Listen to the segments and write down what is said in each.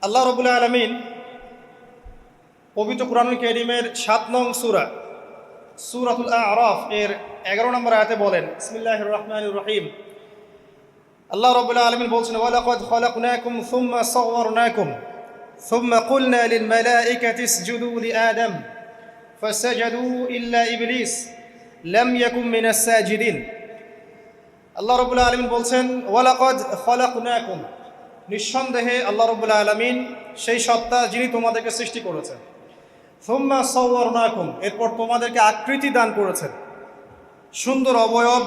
আল্লাহ রাব্বুল আলামিন পবিত্র কুরআনুল কারীমের ৭ নং সূরা সূরাতুল আ'রাফ এর ১১ নম্বর আয়াতে বলেন, বিসমিল্লাহির রহমানির রহিম। আল্লাহ রাব্বুল আলামিন বলছেন, ওয়ালাকাদ খালাকনাকুম সুম্মা সাওয়ারনাকুম সুম্মা কুলনা লিল মালাইকাতি ইসজুদু লিআদম ফাসাজাদু ইল্লা ইবলিস লাম ইয়াকুম মিনাস সাজিদিন। আল্লাহ রাব্বুল আলামিন বলছেন, ওয়ালাকাদ খালাকনাকুম, নিঃসন্দেহে আল্লাহ রাব্বুল আলামিন সেই সত্তা যিনি তোমাদেরকে সৃষ্টি করেছেন। সুম্মা সাওয়ারনাকুম, এরপর তোমাদেরকে আকৃতি দান করেছেন, সুন্দর অবয়ব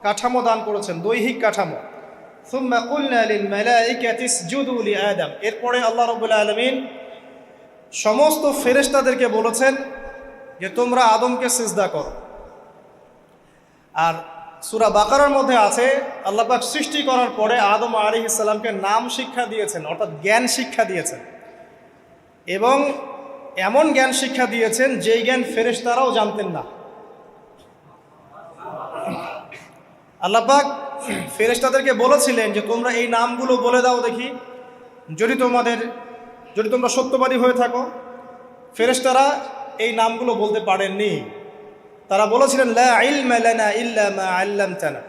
কাঠামো দান করেছেন, দৈহিক কাঠামো। সুম্মা কুলনা লিল মালাইকাতি ইসজুদু লিআদম, এরপরে আল্লাহ রাব্বুল আলামিন সমস্ত ফেরেশতাদেরকে বলেছেন যে তোমরা আদমকে সিজদা করো। আর সূরা বাকারার মধ্যে আছে, আল্লাহ পাক সৃষ্টি করার পরে আদম আলাইহিস সালামকে নাম শিক্ষা দিয়েছেন, অর্থাৎ জ্ঞান শিক্ষা দিয়েছেন, এবং এমন জ্ঞান শিক্ষা দিয়েছেন যেই জ্ঞান ফেরেশতারাও জানতেন না। আল্লাহ পাক ফেরেশতাদেরকে বলেছিলেন যে তোমরা এই নামগুলো বলে দাও দেখি, যদি তোমরা সত্যবাদী হয়ে থাকো। ফেরেশতারা এই নামগুলো বলতে পারেননি। তারা বলেছিলেন, লা ইলমা লানা ইল্লা মা আল্লামতানা,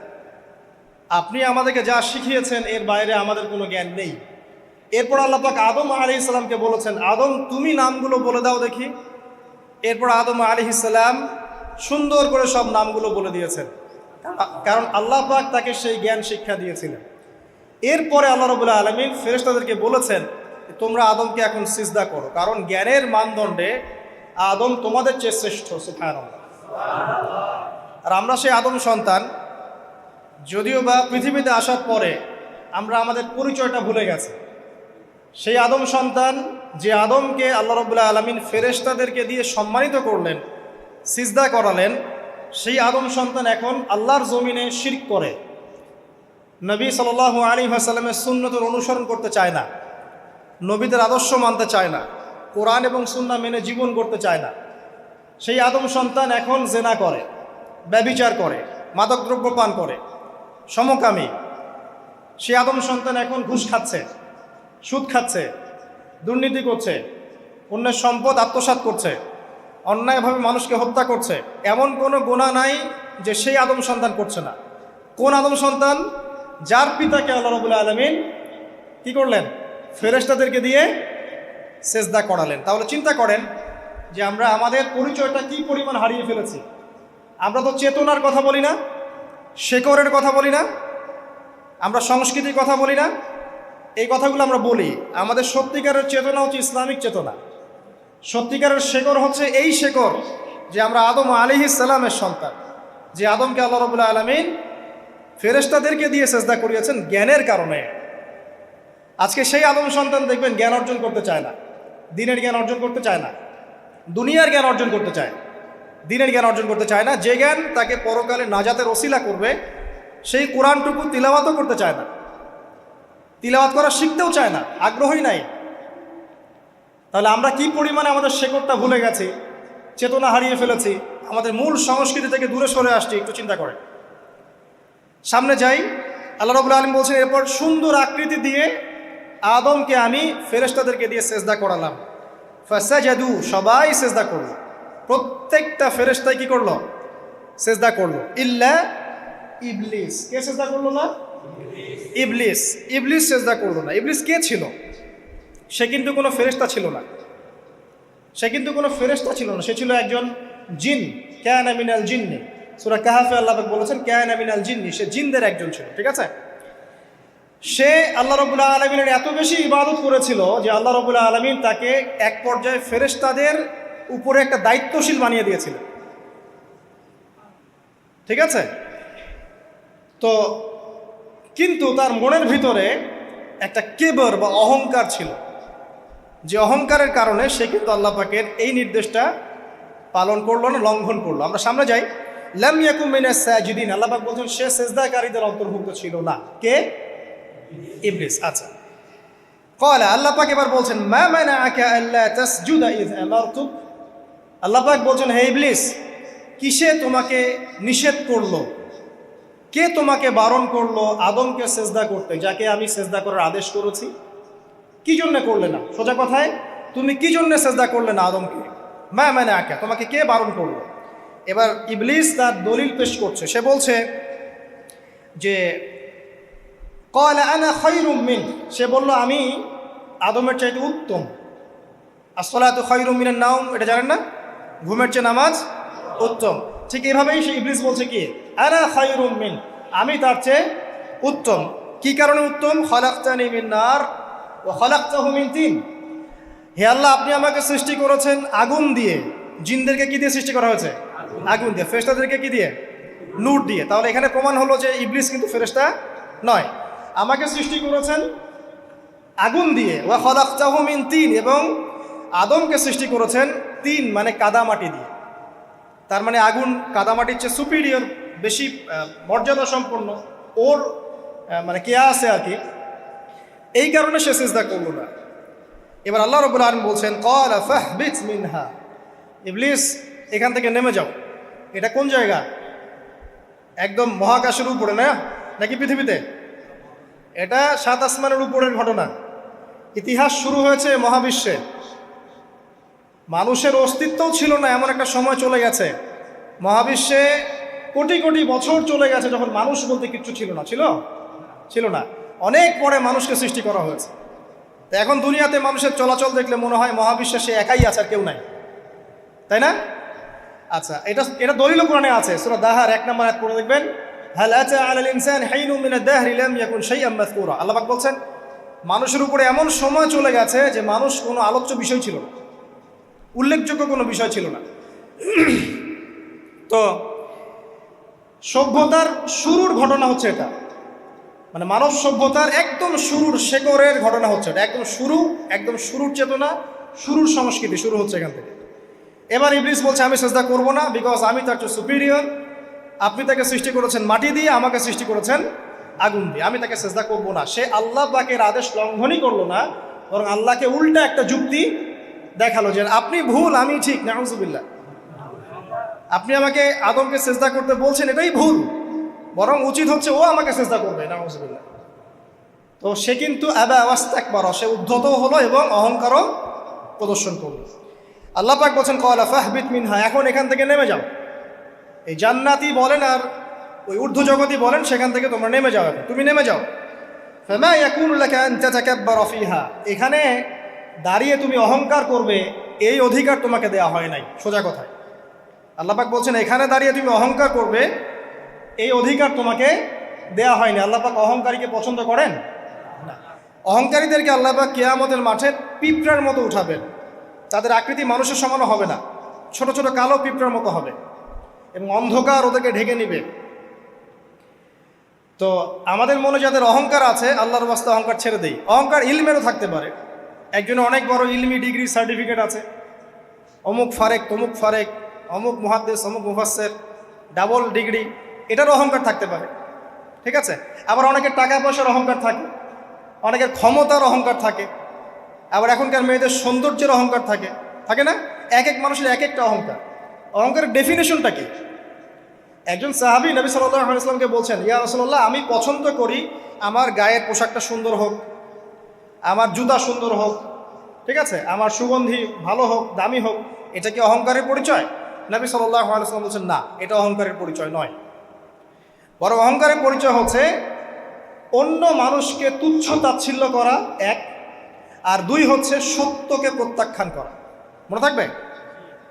আপনি আমাদেরকে যা শিখিয়েছেন এর বাইরে আমাদের কোনো জ্ঞান নেই। এরপর আল্লাহ পাক আদম আলাইহিস সালামকে বলেছেন, আদম তুমি নামগুলো বলে দাও দেখি। এরপর আদম আলাইহিস সালাম সুন্দর করে সব নামগুলো বলে দিয়েছেন, কারণ আল্লাহ পাক তাকে সেই জ্ঞান শিক্ষা দিয়েছিলেন। এরপরে আল্লাহ রাব্বুল আলামিন ফেরেশতাদেরকে বলেছেন, তোমরা আদমকে এখন সিজদা করো, কারণ জ্ঞানের মানদণ্ডে আদম তোমাদের চেয়ে শ্রেষ্ঠ। সুবহানাল্লাহ। আর আমরা সেই আদম সন্তান, যদিও বা পৃথিবীতে আসার পরে আমরা আমাদের পরিচয়টা ভুলে গেছি। সেই আদম সন্তান, যে আদমকে আল্লাহ রাব্বুল আলামিন ফেরেশতাদেরকে দিয়ে সম্মানিত করলেন, সিজদা করালেন, সেই আদম সন্তান এখন আল্লাহর জমিনে শিরক করে, নবী সাল্লাল্লাহু আলাইহি ওয়াসাল্লামের সুন্নতের অনুসরণ করতে চায় না, নবীদের আদর্শ মানতে চায় না, কোরআন এবং সুন্নাহ মেনে জীবন করতে চায় না। সেই আদম সন্তান এখন জেনা করে, ব্যভিচার করে, মাদকদ্রব্য পান করে, সমকামী। সেই আদম সন্তান এখন ঘুষ খাচ্ছে, সুদ খাচ্ছে, দুর্নীতি করছে, অন্যের সম্পদ আত্মসাৎ করছে, অন্যায়ভাবে মানুষকে হত্যা করছে। এমন কোনো গুনাহ নাই যে সেই আদম সন্তান করছে না। কোন আদম সন্তান? যার পিতাকে আল্লাহ রাব্বুল আলামিন কি করলেন? ফেরেশতাদেরকে দিয়ে সেজদা করালেন। তাহলে চিন্তা করেন যে আমরা আমাদের পরিচয়টা কি পরিমাণ হারিয়ে ফেলেছি। আমরা তো চেতনার কথা বলি না, শেকড়ের কথা বলি না, আমরা সংস্কৃতির কথা বলি না। এই কথাগুলো আমরা বলি। আমাদের সত্যিকারের চেতনা হচ্ছে ইসলামিক চেতনা। সত্যিকারের শেকড় হচ্ছে এই শেকড় যে আমরা আদম আলাইহিস সালামের সন্তান, যে আদমকে আল্লাহ রাব্বুল আলামিন ফেরেশতাদেরকে দিয়ে সেজদা করিয়েছেন জ্ঞানের কারণে। আজকে সেই আদম সন্তান দেখবেন জ্ঞান অর্জন করতে চায় না, দিনের জ্ঞান অর্জন করতে চায় না, দুনিয়ার জ্ঞান অর্জন করতে চায়, দিনের জ্ঞান অর্জন করতে চায় না। যে জ্ঞান তাকে পরকালে নাজাতের ওসিলা করবে, সেই কোরআনটুকু তিলাওয়াতও করতে চায় না, তিলাওয়াত করা শিখতেও চায় না, আগ্রহই নাই। তাহলে আমরা কি পরিমাণে আমাদের শেকড়টা ভুলে গেছি, চেতনা হারিয়ে ফেলেছি, আমাদের মূল সংস্কৃতি থেকে দূরে সরে আসছি। একটু চিন্তা করে সামনে যাই। আল্লাহ রাব্বুল আলামিন বলছেন, এরপর সুন্দর আকৃতি দিয়ে আদমকে আমি ফেরেশতাদেরকে দিয়ে সেজদা করালাম। ফাসাজাদু, সবাই সেজদা করলো, প্রত্যেকটা ফেরেশতাই কি করলো? সেজদা করলো। ইল্লা ইবলিস, কে সেজদা করলো না? ইবলিস। ইবলিস সেজদা করলো না। ইবলিস কে ছিল? সে কিন্তু কোনো ফেরেশতা ছিল না। সে ছিল একজন জিন। কানা মিনাল জিন্নি, সূরা কাহফে আল্লাহ পাক বলেছেন কানা মিনাল জিন্নি, সে জিনদের একজন ছিল। ঠিক আছে? সে আল্লাহ রাব্বুল আলামিনের এত বেশি ইবাদত করেছিল যে আল্লাহ রাব্বুল আলামিন তাকে এক পর্যায়ে ফেরেশতাদের উপরে একটা দায়িত্বশীল বানিয়ে দিয়েছিলেন। ঠিক আছে? তো কিন্তু তার মনের ভিতরে একটা কিবর বা অহংকার ছিল, যে অহংকারের কারণে সে কিন্তু আল্লাহ পাকের এই নির্দেশটা পালন করলো না, লঙ্ঘন করলো। আমরা সামনে যাই। লাম ইয়াকুম মিনাস সাজিদিন, আল্লাহ পাক বলছেন সে সিজদাকারীদের অন্তর্ভুক্ত ছিল না। কে? ইবলিস। আচ্ছা, ক্বালা, আল্লাহ পাক এবার বলছেন, মা মানাআকা আল্লা তাসজুদা ইয আমারতুক, আল্লাহ পাক বলছেন, হে ইবলিস, কিসে তোমাকে নিষেধ করলো, কে তোমাকে বারণ করলো আদমকে সেজদা করতে, যাকে আমি সেজদা করার আদেশ করেছি? কি জন্য করলে না? সোজা কথায়, তুমি কি জন্য সেজদা করলে না আদমকে? মা মানে আঁকা, তোমাকে কে বারণ করলো? এবার ইবলিস তার দলিল পেশ করছে। সে বলছে যে ক্বালা আনা খায়রুম মিন, সে বলল আমি আদমের চাইতে উত্তম। আসসালাতু খায়রুম মিনান নাওম, এটা জানেন না? ঘুমের চেয়ে নামাজ উত্তম। ঠিক এভাবেই সে ইবলিস বলছে কি আনা খায়রুম মিন, আমি তার চেয়ে উত্তম। কি কারণে উত্তম? খালাকতানি মিন নার ওয়া খালাকতাহু মিন তিন, হে আল্লাহ আপনি আমাকে সৃষ্টি করেছেন আগুন দিয়ে, জিনদেরকে কি দিয়ে সৃষ্টি করা হয়েছে? আগুন দিয়ে। ফেরেশতাদেরকে কি দিয়ে? নূর দিয়ে। তাহলে এখানে প্রমাণ হলো যে ইবলিস কিন্তু ফেরেশতা নয়। আমাকে সৃষ্টি করেছেন আগুন দিয়ে, ওয়া খালাকতাহু মিন তিন, এবং আদমকে সৃষ্টি করেছেন তিন মানে কাদামাটি দিয়ে। তার মানে আগুন কাদামাটির চেয়ে সুপিরিয়র, বেশি মর্যাদা সম্পন্ন, ওর মানে কে আছে আর কি। এই কারণে সে সিজদা করলো না। এবার আল্লাহ রাব্বুল আলামিন বলছেন ক্বালা ফাহবিত মিনহা, ইবলিস এখান থেকে নেমে যাও। এটা কোন জায়গা? একদম মহাকাশের উপরে না, নাকি পৃথিবীতে? এটা 7 আসমানের উপরের ঘটনা। ইতিহাস শুরু হয়েছে মহাবিশ্বে। মানুষের অস্তিত্বও ছিল না, এমন একটা সময় চলে গেছে। মহাবিশ্বে কোটি কোটি বছর চলে গেছে যখন মানুষ বলতে কিচ্ছু ছিল না। ছিল না। অনেক পরে মানুষকে সৃষ্টি করা হয়েছে। তো এখন দুনিয়াতে মানুষের চলাচল দেখলে মনে হয় মহাবিশ্বে সে একাই আছে, আর কেউ নাই, তাই না? আচ্ছা, এটা দলিল কোরআনে আছে। সূরা দাহার 1 নম্বর আয়াত পড়ে দেখবেন, হাল আতা আলাল ইনসানি হাইনুম মিনাদ দাহরি লাম ইয়াকুন শাইআম মাযকুরা। আল্লাহ পাক বলছেন মানুষের উপরে এমন সময় চলে গেছে যে মানুষ কোনো আলোচ্য বিষয় ছিল না, উল্লেখযোগ্য কোনো বিষয় ছিল না। তো সভ্যতার শুরুর ঘটনা হচ্ছে এটা, মানে মানব সভ্যতার একদম শুরুর শেকড়ের ঘটনা হচ্ছে এটা। একদম শুরুর চেতনা, শুরুর সংস্কৃতি শুরু হচ্ছে এখান থেকে। এবার ইবলিস বলছে আমি সেজদা করব না, বিকজ আমি তার চেয়ে সুপিরিয়র। আপনি তাকে সৃষ্টি করেছেন মাটি দিয়ে, আমাকে সৃষ্টি করেছেন আগুন দিয়ে, আমি তাকে সেজদা করব না। সে আল্লাহ পাকের আদেশ লঙ্ঘনই করলো না, বরং আল্লাহকে উল্টা একটা যুক্তি দেখালো যে আপনি ভুল, আমি ঠিক। নাউজুবিল্লাহ, আপনি আমাকে আদমকে সেজদা করতে বলছেন, এটাই ভুল, বরং উচিত হচ্ছে ও আমাকে সেজদা করবে। নাউজুবিল্লাহ। তো সে কিন্তু আবা ওয়াস্তাকবার, সে উদ্ধত হলো এবং অহংকারও প্রদর্শন করলো। আল্লাহ পাক বলছেন ক্বালা ফাহবিত মিনহা, এখন এখান থেকে নেমে যাও। এই জান্নাতি বলেন আর ওই ঊর্ধ্ব জগতই বলেন, সেখান থেকে তোমরা নেমে যাও, এখন তুমি নেমে যাও। ফামা ইয়াকুনু লাকা আন তাতাকাব্বারা ফিহা, এখানে দাঁড়িয়ে তুমি অহংকার করবে এই অধিকার তোমাকে দেওয়া হয় নাই। সোজা কথায় আল্লাহ পাক বলছেন এখানে দাঁড়িয়ে তুমি অহংকার করবে এই অধিকার তোমাকে দেওয়া হয়নি। আল্লাহ পাক অহংকারীকে পছন্দ করেন না। অহংকারীদেরকে আল্লাহ পাক কিয়ামতের মাঠে পিঁপড়ার মতো উঠাবেন। তাদের আকৃতি মানুষের সমানও হবে না, ছোট ছোট কালো পিঁপড়ার মতো হবে, এবং অন্ধকার ওদেরকে ঢেকে নিবে। তো আমাদের মনে যাদের অহংকার আছে, আল্লাহর ওয়াস্তে অহংকার ছেড়ে দেই। অহংকার ইলমেরও থাকতে পারে। একজনের অনেক বড় ইলমি ডিগ্রি সার্টিফিকেট আছে, অমুক ফারেক তমুক ফারেক, অমুক মুহাদ্দিস অমুক মুফাসসির, ডাবল ডিগ্রি, এটারও অহংকার থাকতে পারে, ঠিক আছে? আবার অনেকের টাকা পয়সার অহংকার থাকে, অনেকের ক্ষমতার অহংকার থাকে, আবার এখনকার মেয়েদের সৌন্দর্যের অহংকার থাকে, থাকে না? এক এক মানুষের এক একটা অহংকার। অহংকারের ডেফিনেশনটা কি? একজন সাহাবী নবী সাল্লাল্লাহু আলাইহি ওয়াসাল্লামকে বলছেন, ইয়া রাসূলুল্লাহ, আমি পছন্দ করি আমার গায়ের পোশাকটা সুন্দর হোক, আমার জুতা সুন্দর হোক, ঠিক আছে, আমার সুগন্ধি ভালো হোক, দামি হোক। এটা কি অহংকারের পরিচয়? নবী সাল্লাল্লাহু আলাইহি ওয়াসাল্লাম বলছেন না, এটা অহংকারের পরিচয় নয়। বরং অহংকারের পরিচয় হচ্ছে অন্য মানুষকে তুচ্ছ তাচ্ছিল্য করা এক, আর দুই হচ্ছে সত্যকে প্রত্যাখ্যান করা। মনে থাকবে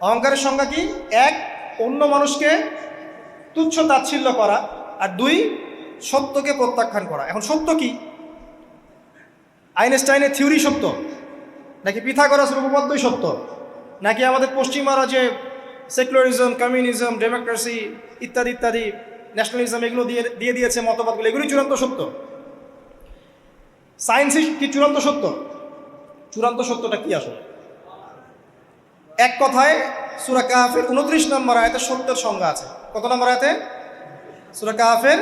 অহংকারের সংজ্ঞা কি? এক, অন্য মানুষকে তুচ্ছ তাচ্ছিল্য করা, আর দুই, সত্যকে প্রত্যাখ্যান করা। এখন সত্য কি? আইনস্টাইনের থিওরি সত্য, নাকি পিথাগোরাসের উপপাদ্যই সত্য, নাকি আমাদের পশ্চিমারা যে সেকুলারিজম, কমিউনিজম, ডেমোক্রেসি ইত্যাদি ইত্যাদি, ন্যাশনালিজম এগুলো দিয়ে দিয়েছে মতবাদগুলো, এগুলোই চূড়ান্ত সত্য? সায়েন্সই কি চূড়ান্ত সত্য? চূড়ান্ত সত্যটা কি আসলে? এক কথায় সূরা কাহফের 29 নম্বর আয়াতে সত্যের সংজ্ঞা আছে। কত নম্বর আয়াতে? সূরা কাহফের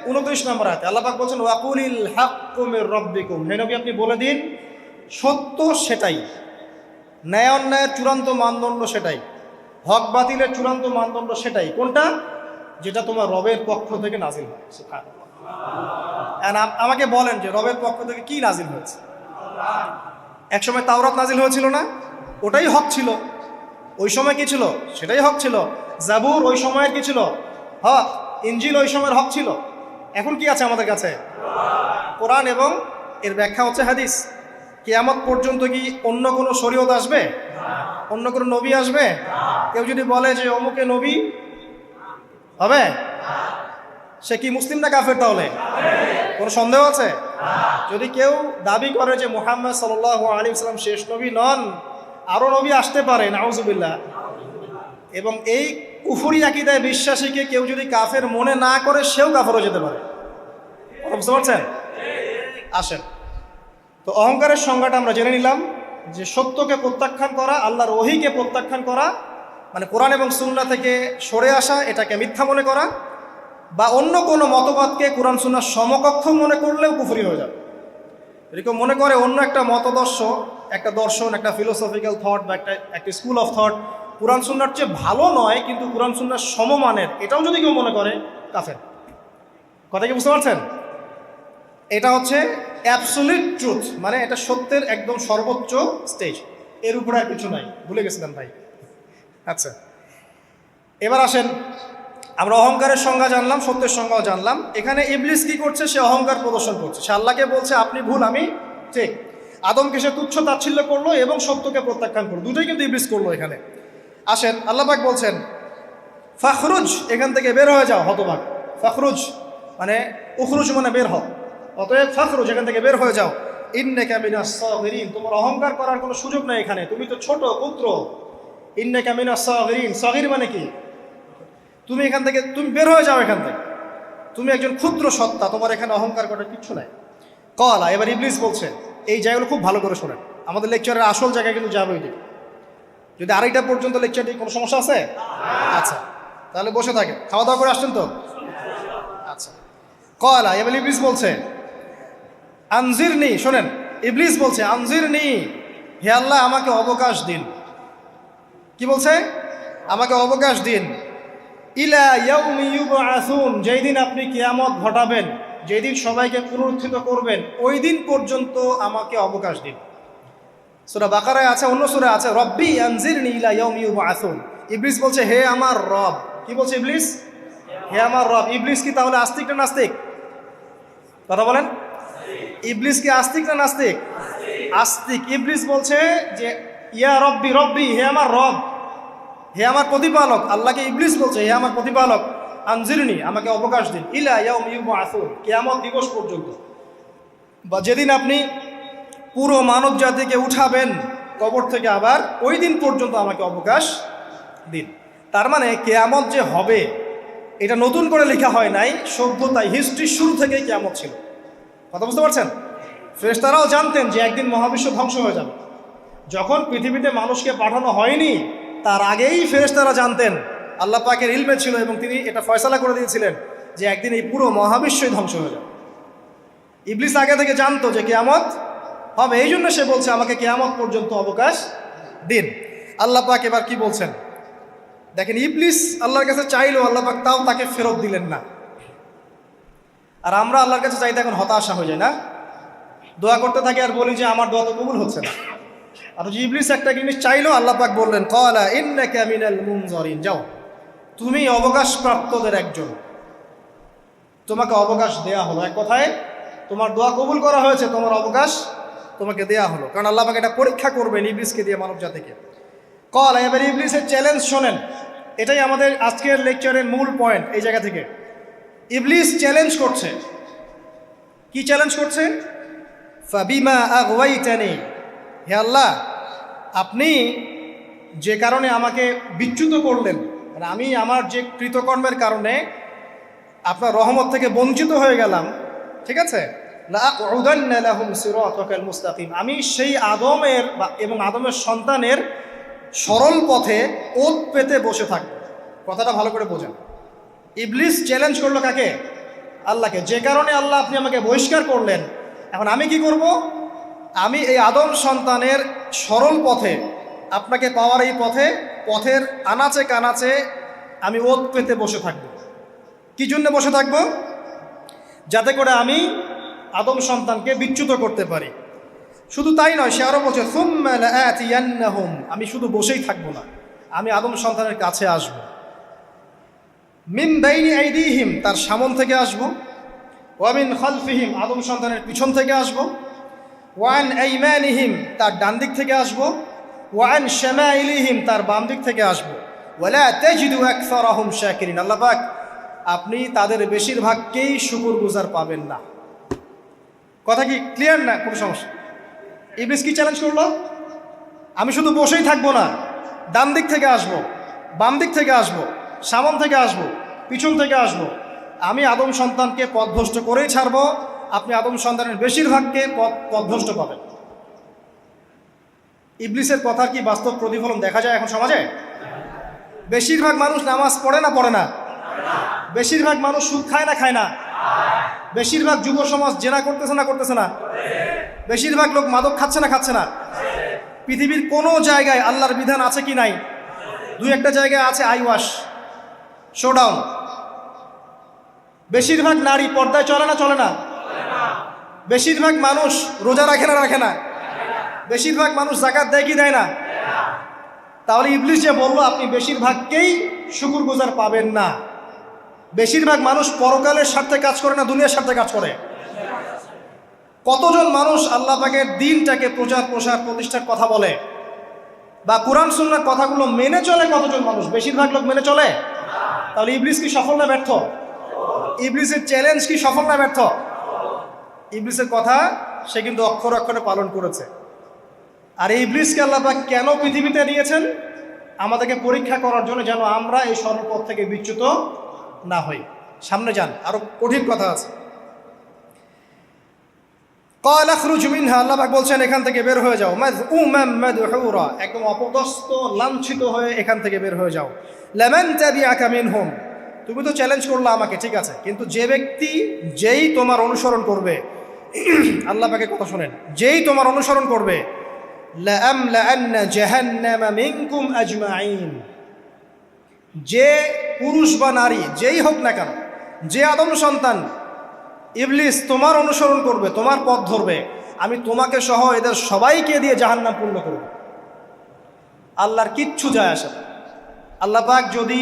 29 নম্বর আয়াতে আল্লাহ পাক বলছেন ওয়াকুলিল হাক্কু মির রাব্বিকুম, হে নবী আপনি বলে দিন সত্য সেটাই, ন্যায় অন্যায়ের চূড়ান্ত মানদণ্ড সেটাই, হক বাতিলের চূড়ান্ত মানদণ্ড সেটাই। কোনটা? যেটা তোমার রবের পক্ষ থেকে নাজিল হয়। সুবহানাল্লাহ। আমাকে বলেন যে রবের পক্ষ থেকে কি নাজিল হয়েছে? একসময় তাওরাত নাজিল হয়েছিল না, ওটাই হক ছিল। ওই সময় কি ছিল? সেটাই হক ছিল। জাবুর ওই সময়ের কি ছিল? হক। ইনজিল ওই সময়ের হক ছিল। এখন কি আছে আমাদের কাছে? কোরআন এবং এর ব্যাখ্যা হচ্ছে হাদিস। কিয়ামত পর্যন্ত কি অন্য কোনো শরীয়ত আসবে? অন্য কোনো নবী আসবে? কেউ যদি বলে যে অমুকে নবী হবে, সে কি মুসলিম না কাফের? তাহলে কোনো সন্দেহ আছে? যদি কেউ দাবি করে যে মুহাম্মদ সাল্লাল্লাহু আলাইহি ওয়াসাল্লাম শেষ নবী নন, আরও নবী আসতে পারে, নাউজুবিল্লাহ, এবং এই কুফরি আকীদায় বিশ্বাসীকে কেউ যদি কাফের মনে না করে, সেও কাফের হয়ে যেতে পারে। বুঝতে পারছেন? আসেন, তো অহংকারের সংজ্ঞাটা আমরা জেনে নিলাম যে সত্যকে প্রত্যাখ্যান করা, আল্লাহর ওহীকে প্রত্যাখ্যান করা, মানে কোরআন এবং সুন্নাহ থেকে সরে আসা, এটাকে মিথ্যা মনে করা, বা অন্য কোনো মতবাদকে কোরআন সুন্নাহর সমকক্ষ মনে করলেও কুফরি হয়ে যাবে। এরকম মনে করে অন্য একটা মতদর্শ, একটা দর্শন, একটা ফিলোসফিক্যাল থট বা একটা স্কুল অফ থট কোরআন সুন্নাহর চেয়ে ভালো নয়, কিন্তু কোরআন সুন্নাহর সমমানের, এটাও যদি কেউ মনে করে, কাফের। কথা কি বুঝতে পারছেন? এটা হচ্ছে অ্যাবসলিউট ট্রুথ, মানে এটা সত্যের একদম সর্বোচ্চ স্টেজ, এর উপরে আর কিছু নাই। ভুলে গেছিলাম ভাই। আচ্ছা, এবার আসেন, আমরা অহংকারের সংজ্ঞা জানলাম, সত্যের সংজ্ঞাও জানলাম। এখানে ইবলিস কি করছে? সে অহংকার প্রদর্শন করছে। সে আল্লাহকে বলছে আপনি ভুল, আমি ঠিক। আদমকে সে তুচ্ছ তাচ্ছিল্য করলো এবং সত্যকে প্রত্যাখ্যান করলো, দুটোই কিন্তু ইবলিস করলো এখানে। আসেন, আল্লাহ পাক বলছেন ফাখরুজ, এখান থেকে বের হয়ে যাও হতভাগ। ফাখরুজ মানে উখরুজ মানে বের হও, অতএব ফাখরুজ, এখান থেকে বের হয়ে যাও। ইন্নাকা মিনাস সাগিরিন, তোমার অহংকার করার কোনো সুযোগ নেই এখানে, তুমি তো ছোট পুত্র। ইন্নাকা মিনাস সাগিরিন, সাগির মানে কি? তুমি এখান থেকে, তুমি বের হয়ে যাও এখান থেকে, তুমি একজন ক্ষুদ্র সত্তা, তোমার এখানে অহংকার করার কিচ্ছু নাই। কলা, এবার ইবলিস বলছে, এই জায়গাগুলো খুব ভালো করে শোনেন, আমাদের লেকচারের আসল জায়গায় কিন্তু যাবে ওই দিকে। যদি আড়াইটা পর্যন্ত লেকচারটি কোনো সমস্যা আছে? আচ্ছা, তাহলে বসে থাকে, খাওয়া দাওয়া করে আসছেন তো? আচ্ছা, কলা, এবার ইবলিস বলছে আনজিরনি, শোনেন, ইবলিস বলছে আনজিরনি, হে আল্লাহ আমাকে অবকাশ দিন। কি বলছে? আমাকে অবকাশ দিন। ইলা ইয়াউমি ইউবআসুন, যেই দিন আপনি কিয়ামত ঘটাবেন, যেই দিন সবাইকে পুনরুত্থিত করবেন, ওই দিন পর্যন্ত আমাকে অবকাশ দিন। সূরা বাকারায় আছে, অন্য সূরা আছে, রব্বি আনজিরনি ইলা ইয়াউমি ইউবআসুন। ইবলিস বলছে হে আমার রব। কি বলছে ইবলিস? হে আমার রব। ইবলিস কি তাহলে আস্তিক না নাস্তিক? কথা বলেন, ইবলিস কি আস্তিক না নাস্তিক? আস্তিক। ইবলিস বলছে যে ইয়া রব্বি, রব্বি হে আমার রব, হে আমার প্রতিপালক। আল্লাহকে ইবলিস বলছে হে আমার প্রতিপালক, আনজিরনি আমাকে অবকাশ দিন, ইলা ইয়াউমি ইউবআসুন, কিয়ামত দিবস পর্যন্ত, বা যেদিন আপনি পুরো মানব জাতিকে উঠাবেন কবর থেকে, আবার ওই দিন পর্যন্ত আমাকে অবকাশ দিন। তার মানে কিয়ামত যে হবে এটা নতুন করে লেখা হয় নাই, সভ্যতায় হিস্ট্রির শুরু থেকেই কিয়ামত ছিল। কথা বুঝতে পারছেন? ফেরেশতারাও জানতেন যে একদিন মহাবিশ্ব ধ্বংস হয়ে যাবে। যখন পৃথিবীতে মানুষকে পাঠানো হয়নি তার আগেই ফেরেশতারা জানতেন, আল্লাহ পাকের ইলমে ছিল এবং তিনি এটা ফয়সালা করে দিয়েছিলেন যে একদিন এই পুরো মহাবিশ্বই ধ্বংস হয়ে যাবে। ইবলিস আগে থেকে জানতো যে কিয়ামত হবে, এই জন্য সে বলছে আমাকে কিয়ামত পর্যন্ত অবকাশ দিন। আল্লাহ পাক এবার কি বলছেন দেখেন, ইবলিস আল্লাহর কাছে চাইলো, আল্লাহ পাক তাও তাকে ফেরত দিলেন না। আর আমরা আল্লাহর কাছে চাইতে এখন হতাশা হয়ে যায় না, দোয়া করতে থাকি আর বলি যে আমার দোয়া তো কবুল হচ্ছে না। আর যে ইবলিস একটা জিনিস চাইলো, আল্লাহ পাক বললেন ক্বালা ইন্নাকা মিনাল মুনজারিন, যাও তুমি অবকাশপ্রাপ্তদের একজন, তোমাকে অবকাশ দেয়া হলো। এক কথায় তোমার দোয়া কবুল করা হয়েছে, তোমার অবকাশ তোমাকে দেয়া হলো, কারণ আল্লাহ পাক এটা পরীক্ষা করবেন ইবলিসকে দিয়ে, মানব জাতিকে। ক্বালা, এবার ইবলিসের চ্যালেঞ্জ শোনেন, এটাই আমাদের আজকের লেকচারের মূল পয়েন্ট। এই জায়গা থেকে ইবলিস চ্যালেঞ্জ করছে। কি চ্যালেঞ্জ করছে? ফাবিমা আগওয়াইতানি, হে আল্লাহ আপনি যে কারণে আমাকে বিচ্যুত করলেন, মানে আমি আমার যে কৃতকর্মের কারণে আপনার রহমত থেকে বঞ্চিত হয়ে গেলাম, ঠিক আছে, লাআকুদান্না লাহুম সিরাতাকাল মুস্তাকিম, আমি সেই আদমের এবং আদমের সন্তানের সরল পথে ওত পেতে বসে থাকব। কথাটা ভালো করে বোঝেন। ইবলিস চ্যালেঞ্জ করলো কাকে? আল্লাহকে। যে কারণে আল্লাহ আপনি আমাকে বহিষ্কার করলেন, এখন আমি কি করব? আমি এই আদম সন্তানের সরল পথে, আপনাকে পাওয়ার এই পথের আনাচে কানাচে আমি ওত পেতে বসে থাকব। কি জন্য বসে থাকব? যাতে করে আমি আদম সন্তানকে বিচ্যুত করতে পারি। শুধু তাই নয়, সে আরো বলছে সুম্মা লাআতিয়ান্নাহুম, আমি শুধু বসেই থাকবো না, আমি আদম সন্তানের কাছে আসব। মিন বাইনি আইদিহিম, তার সামন থেকে আসব। ওয়া মিন খালফিহিম, আদম সন্তানের পিছন থেকে আসব। ওয়া আন আইমানিহিম, তার ডান দিক থেকে আসব। ওয়া আন শামাইলিহিম, তার বাম দিক থেকে আসব। ওয়ালা তাজিদু আকসারাহুম শাকিরিন, আল্লাহ পাক আপনি তাদের বেশিরভাগকেই শুকরগুজার পাবেন না। কথা কি ক্লিয়ার না? কোনো সমস্যা? ইবলিস কি চ্যালেঞ্জ করলো? আমি শুধু বসেই থাকবো না, ডান দিক থেকে আসব, বাম দিক থেকে আসব, সামন থেকে আসব, পিছন থেকে আসব, আমি আদম সন্তানকে পথভ্রষ্ট করেই ছাড়বো, আপনি আদম সন্তানের বেশিরভাগকে পথভ্রষ্ট পাবেন। ইবলিসের কথার কি বাস্তব প্রতিফলন দেখা যায় এখন সমাজে? বেশিরভাগ মানুষ নামাজ পড়ে না পড়ে না? বেশিরভাগ মানুষ সুদ খায় না খায় না? বেশিরভাগ যুব সমাজ জেনা করতেছে না করতেছে না? বেশিরভাগ লোক মাদক খাচ্ছে না খাচ্ছে না? পৃথিবীর কোনো জায়গায় আল্লাহর বিধান আছে কি নাই? দুই একটা জায়গায় আছে আইওয়াশ, শোডাউন। বেশিরভাগ নারী পর্দায় চলে না চলে না? বেশিরভাগ মানুষ রোজা রাখে না রাখে না? বেশিরভাগ মানুষ যাকাত দেয় কি দেয় না? তাহলে ইবলিস যে বললো আপনি বেশিরভাগকেই শুকরগুজার পাবেন না, বেশিরভাগ মানুষ পরকালের স্বার্থে কাজ করে না দুনিয়ার স্বার্থে কাজ করে? কতজন মানুষ আল্লাহ পাকের দ্বীনটাকে প্রচার প্রসার প্রতিষ্ঠার কথা বলে বা কুরআন সুন্নাহর কথাগুলো মেনে চলে? কতজন মানুষ? বেশিরভাগ লোক মেনে চলে। তাহলে ইবলিস কি সফল না ব্যর্থ? ইবলিসের চ্যালেঞ্জ কি সফল না ব্যর্থ? ইবলিসের কথা সে কিন্তু অক্ষর অক্ষরে পালন করেছে। আর এই ইবলিসকে আল্লাহ পাক কেন পৃথিবীতে দিয়েছেন? আমাদেরকে পরীক্ষা করার জন্য, যেন আমরা এই সর্বপথ থেকে বিচ্যুত না হই। সামনে যান, আরো কঠিন কথা আছে। ক্বাল আখরুজ মিনহা, আল্লাহ পাক বলছেন এখান থেকে বের হয়ে যাও। মাযউমান মাদহুরা, একদম অপদস্থ লাঞ্ছিত হয়ে এখান থেকে বের হয়ে যাও। লামান তাবিআকা মিনহুম, তুমি তো চ্যালেঞ্জ করলা আমাকে, ঠিক আছে, কিন্তু যে ব্যক্তি যেই তোমার অনুসরণ করবে, আল্লাহ পাকের কথা শুনেন, যেই তোমার অনুসরণ করবে, লাআমলাআন্না জাহান্নামা মিনকুম আজমাইন, যে পুরুষ বা নারী যেই হোক না কেন, যে আদম সন্তান ইবলিস তোমার অনুসরণ করবে, তোমার পথ ধরবে, আমি তোমাকে সহ এদের সবাইকে দিয়ে জাহান্নাম পূর্ণ করব। আল্লাহর কিচ্ছু যায় আসে না। আল্লাহ পাক যদি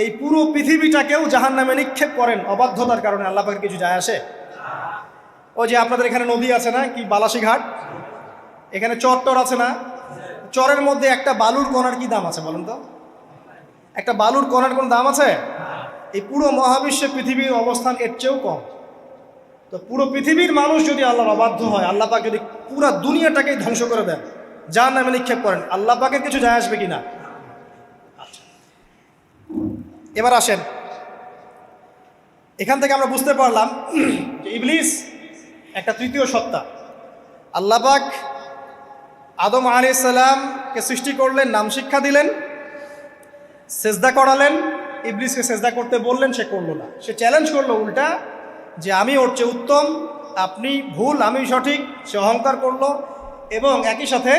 এই পুরো পৃথিবীটাকেও জাহান্নামে নিক্ষেপ করেন অবাধ্যতার কারণে, আল্লাহ পাকের কিছু যায় আসে? ওই যে আপনাদের এখানে নদী আছে না, কি বালাসী ঘাট, এখানে চর আছে না, চরের মধ্যে একটা বালুর কণার কি দাম আছে বলেন তো? একটা বালুর কণার কোনো দাম আছে? এই পুরো মহাবিশ্বে পৃথিবীর অবস্থান এর চেয়েও কম। তো পুরো পৃথিবীর মানুষ যদি আল্লাহর অবাধ্য হয়, আল্লাহ পাক যদি পুরো দুনিয়াটাকেই ধ্বংস করে দেন, জাহান্নামে নিক্ষেপ করেন, আল্লাহ পাকের কিছু যায় আসবে কিনা? এবার আসেন, এখান থেকে আমরা বুঝতে পারলাম যে ইবলিস একটা তৃতীয় সত্তা। আল্লাহ পাক আদম আলাইহিস সালামকে সৃষ্টি করলেন, নাম শিক্ষা দিলেন, সেজদা করালেন, ইবলিসকে সেজদা করতে বললেন, সে করলো না। সে চ্যালেঞ্জ করলো উল্টা, যে আমি ওর চেয়ে উত্তম, আপনি ভুল আমি সঠিক। সে অহংকার করলো এবং একই সাথে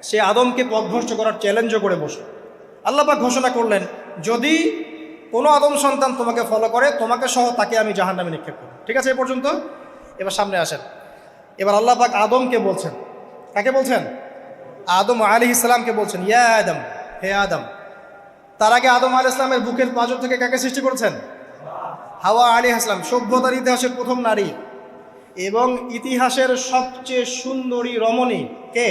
সে আদমকে পথভ্রষ্ট করার চ্যালেঞ্জও করে বসল। আল্লাহ পাক ঘোষণা করলেন, যদি কোনো আদম সন্তান তোমাকে ফলো করে, তোমাকে সহ তাকে আমি জাহান্নামে নিক্ষেপ করব। ঠিক আছে, এ পর্যন্ত। এবার সামনে আসেন। এবার আল্লাহ পাক আদমকে বলছেন, কাকে বলছেন? আদম আলাইহিস সালামকে বলছেন, ইয়া আদম, হে আদম। তার আগে আদম আলাইহিস সালামের বুকের পাঁজর থেকে কাকে সৃষ্টি করেছেন? হাওয়া আলাইহিস সালাম, সভ্যতার ইতিহাসের প্রথম নারী এবং ইতিহাসের সবচেয়ে সুন্দরী রমণী কে?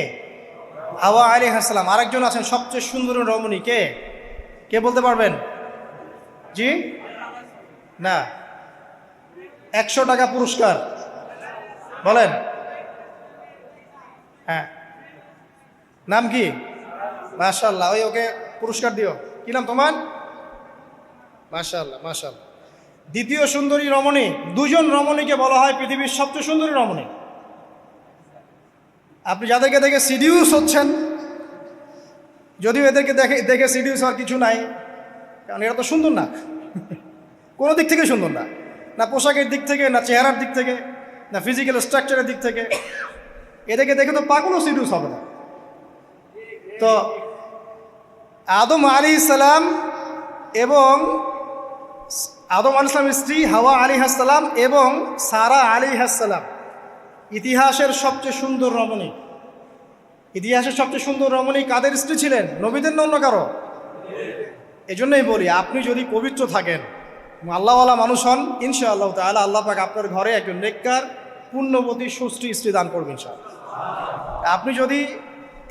হাওয়া আলাইহিস সালাম। আরেকজন আছেন সবচেয়ে সুন্দরী রমণী, কে? কে বলতে পারবেন? জি না, 100 টাকা পুরস্কার বলেন। হ্যাঁ, নাম কি? মাশাআল্লাহ, ওই ওকে পুরস্কার দিও। কি নাম তোমার? মাশাআল্লাহ মাশাআল্লাহ। দ্বিতীয় সুন্দরী রমণী, দুজন রমণীকে বলা হয় পৃথিবীর সবচেয়ে সুন্দরী রমণী। আপনি যাদেরকে দেখে সিডিউস হচ্ছেন, যদিও এদেরকে দেখে সিডিউস হওয়ার কিছু নাই, কারণ এরা তো সুন্দর না, কোনো দিক থেকে সুন্দর না, না পোশাকের দিক থেকে, না চেহারার দিক থেকে, না ফিজিক্যাল স্ট্রাকচারের দিক থেকে। এদেরকে দেখে তো পাগলও সিডিউস হবে না। তো আদম আলাইহিস সালাম এবং আদম আলাইহিস সালামের স্ত্রী হাওয়া আলাইহিস সালাম এবং সারা আলাইহিস সালাম, ইতিহাসের সবচেয়ে সুন্দর রমণী, ইতিহাসের সবচেয়ে সুন্দর রমণী কাদের স্ত্রী ছিলেন? নবীদের না অন্য কারো? এজন্যই বলি, আপনি যদি পবিত্র থাকেন, আল্লাহওয়ালা মানুষ হন, ইনশাআল্লাহ তাআলা আল্লাহ পাক আপনার ঘরে একজন নেককার পুণ্যবতী সুশ্রী স্ত্রী দান করবেন ইনশাআল্লাহ। আপনি যদি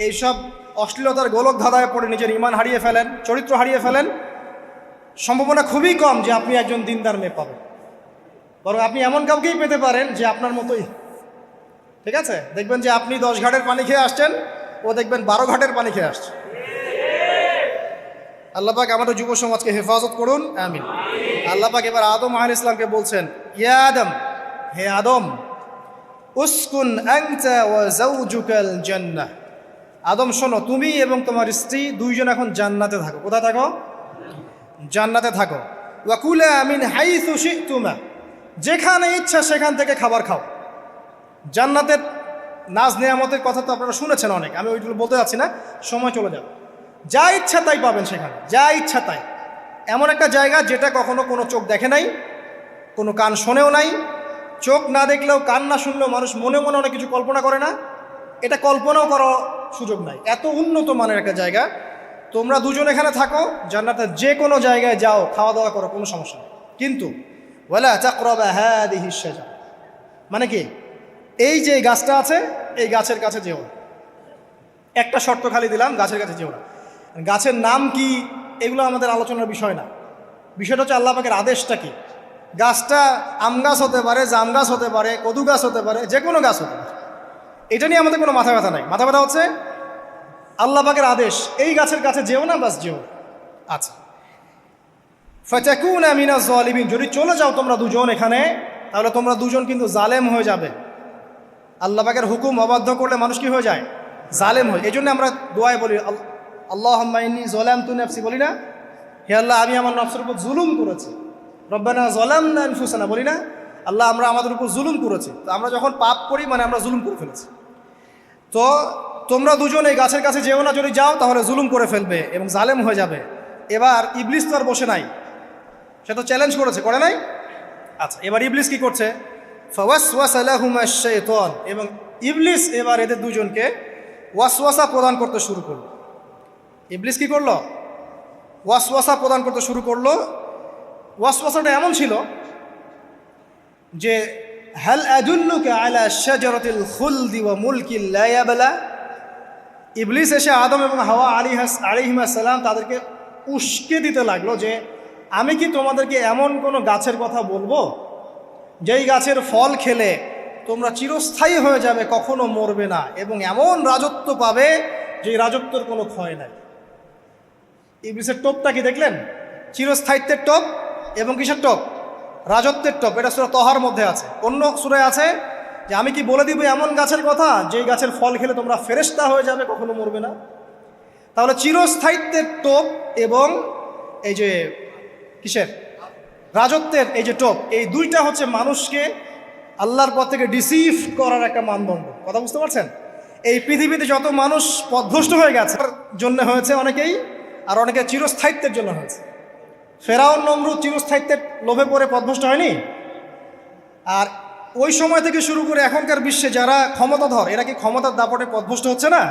এইসব অশ্লীলতার গোলক ধাঁধায় পড়ে নিজের ঈমান হারিয়ে ফেলেন, চরিত্র হারিয়ে ফেলেন, সম্ভাবনা খুবই কম যে আপনি একজন দিনদার মেয়ে পাবেন। বরং আপনি এমন কাউকেই পেতে পারেন যে আপনার মতোই, ঠিক আছে? দেখবেন যে আপনি 10 ঘাটের পানি খেয়ে আসছেন, ও দেখবেন 12 ঘাটের পানি খেয়ে আসছে। আল্লাহ পাক আমাদের যুব সমাজকে হেফাজত করুন, আমিন। আল্লাহ পাক এবার আদম আলাইহিস সালামকে বলছেন, ইয়া আদম, হে আদম, উসকুন আনতা ওয়া যাওজুকাল জান্নাহ। আদম শোনো, তুমি এবং তোমার স্ত্রী দুইজন এখন জান্নাতে থাকো। কোথায় থাকো? জান্নাতে থাকো। ওয়া কুলা মিন হাইসু শি'তুমা, যেখানে ইচ্ছা সেখান থেকে খাবার খাও। জান্নাতের নাজ নেয়ামতের কথা তো আপনারা শুনেছেন অনেক, আমি ওইগুলো বলতে যাচ্ছি না, সময় চলে যাবে। যা ইচ্ছা তাই পাবেন সেখানে, যা ইচ্ছা তাই। এমন একটা জায়গা যেটা কখনো কোনো চোখ দেখে নাই, কোনো কান শোনেও নাই। চোখ না দেখলেও, কান না শুনলেও মানুষ মনে মনে অনেক কিছু কল্পনা করে না, এটা কল্পনাও করার সুযোগ নাই। এত উন্নত মানের একটা জায়গা। তোমরা দুজন এখানে থাকো, জান্নাতের যে কোনো জায়গায় যাও, খাওয়া দাওয়া করো, কোনো সমস্যা নেই। কিন্তু ওয়ালা তাকরাবা হাদিহিশ শাজারা, মানে কি, এই যে গাছটা আছে এই গাছের কাছে যেও না। একটা শর্ত খালি দিলাম, গাছের কাছে যেও না। গাছের নাম কি এগুলো আমাদের আলোচনার বিষয় না। বিষয়টা হচ্ছে আল্লাহ পাকের আদেশটা কি। গাছটা আম গাছ হতে পারে, জাম গাছ হতে পারে, কদু গাছ হতে পারে, যে কোনো গাছ হতে পারে। এটা নিয়ে আমাদের কোনো মাথা ব্যথা নাই। মাথা ব্যথা হচ্ছে আল্লাহ পাকের আদেশ, এই গাছের কাছে যেও না, বাস যেও। আচ্ছা, ফাতাকুনা মিনাজ জালিমিন, যদি চলে যাও তোমরা দুজন এখানে, তাহলে তোমরা দুজন কিন্তু জালেম হয়ে যাবে। আল্লাহ পাকের হুকুম অবাধ্য করলে মানুষ কি হয়ে যায়? জালেম হয়। এই জন্য আমরা দোয়ায় বলি, আল্লাহুম্মা ইন্নী যালামতু নাফসি, বলি না? হে আল্লাহ, আমি আমার নফসের উপর জুলুম করেছি। রব্বানা যালামনা আনফুসানা, বলি না? আল্লাহ, আমরা আমাদের উপর জুলুম করেছি। তো আমরা যখন পাপ করি মানে আমরা জুলুম করে ফেলেছি। তো তোমরা দুজন এই গাছের কাছে যেও না, যদি যাও তাহলে জুলুম করে ফেলবে এবং জালেম হয়ে যাবে। এবার ইবলিস তো আর বসে নাই, সে তো চ্যালেঞ্জ করেছে, করে নাই? আচ্ছা, এবার ইবলিস কি করছে? ফাওয়াসওয়াসা লাহুমা শাইতান, এবং ইবলিস এবার এদের দুজনকে ওয়াসওয়াসা প্রদান করতে শুরু করলো। ইবলিস কি করলো? ওয়াসওয়াসা প্রদান করতে শুরু করলো। ওয়াসওয়াসাটা এমন ছিল যে, হাল আদুল্লুকা আলা শাজারাতিল খুলদি ওয়া মুলকিন লা ইয়াবলা। ইবলিস এসে আদম এবং হাওয়া আলাইহিস সালাম তাদেরকে উস্কে দিতে লাগলো যে, আমি কি তোমাদেরকে এমন কোনো গাছের কথা বলবো যেই গাছের ফল খেলে তোমরা চিরস্থায়ী হয়ে যাবে, কখনো মরবে না, এবং এমন রাজত্ব পাবে যে রাজত্বের কোনো ক্ষয় নাই। ইবলিসের টোপটা কি দেখলেন? চিরস্থায়িত্বের টোপ এবং কিসের টোপ? রাজত্বের টোপ। এটা সূরা তহার মধ্যে আছে। অন্য সূরায় আছে যে, আমি কি বলে দিব এমন গাছের কথা যেই গাছের ফল খেলে তোমরা ফেরেশতা হয়ে যাবে, কখনো মরবে না। তাহলে চিরস্থায়িত্বের টোপ এবং এই যে কিসের? রাজত্বের এই যে টোপ, এই দুইটা হচ্ছে মানুষকে আল্লাহর পথ থেকে ডিসিভ করার একটা মানদণ্ড। কথা বুঝতে পারছেন? এই পৃথিবীতে যত মানুষ পথভ্রষ্ট হয়ে গেছে জন্য হয়েছে অনেকেই, আর অনেকে চিরস্থায়িত্বের জন্য হয়েছে। ফেরাউন নমরুদ চিরস্থায়িত্বের লোভে পড়ে পথভ্রষ্ট হয়নি? আর ওই সময় থেকে শুরু করে এখনকার বিশ্বে যারা ক্ষমতাধর, এরা কি ক্ষমতার দাপটে পথভ্রষ্ট হচ্ছে না?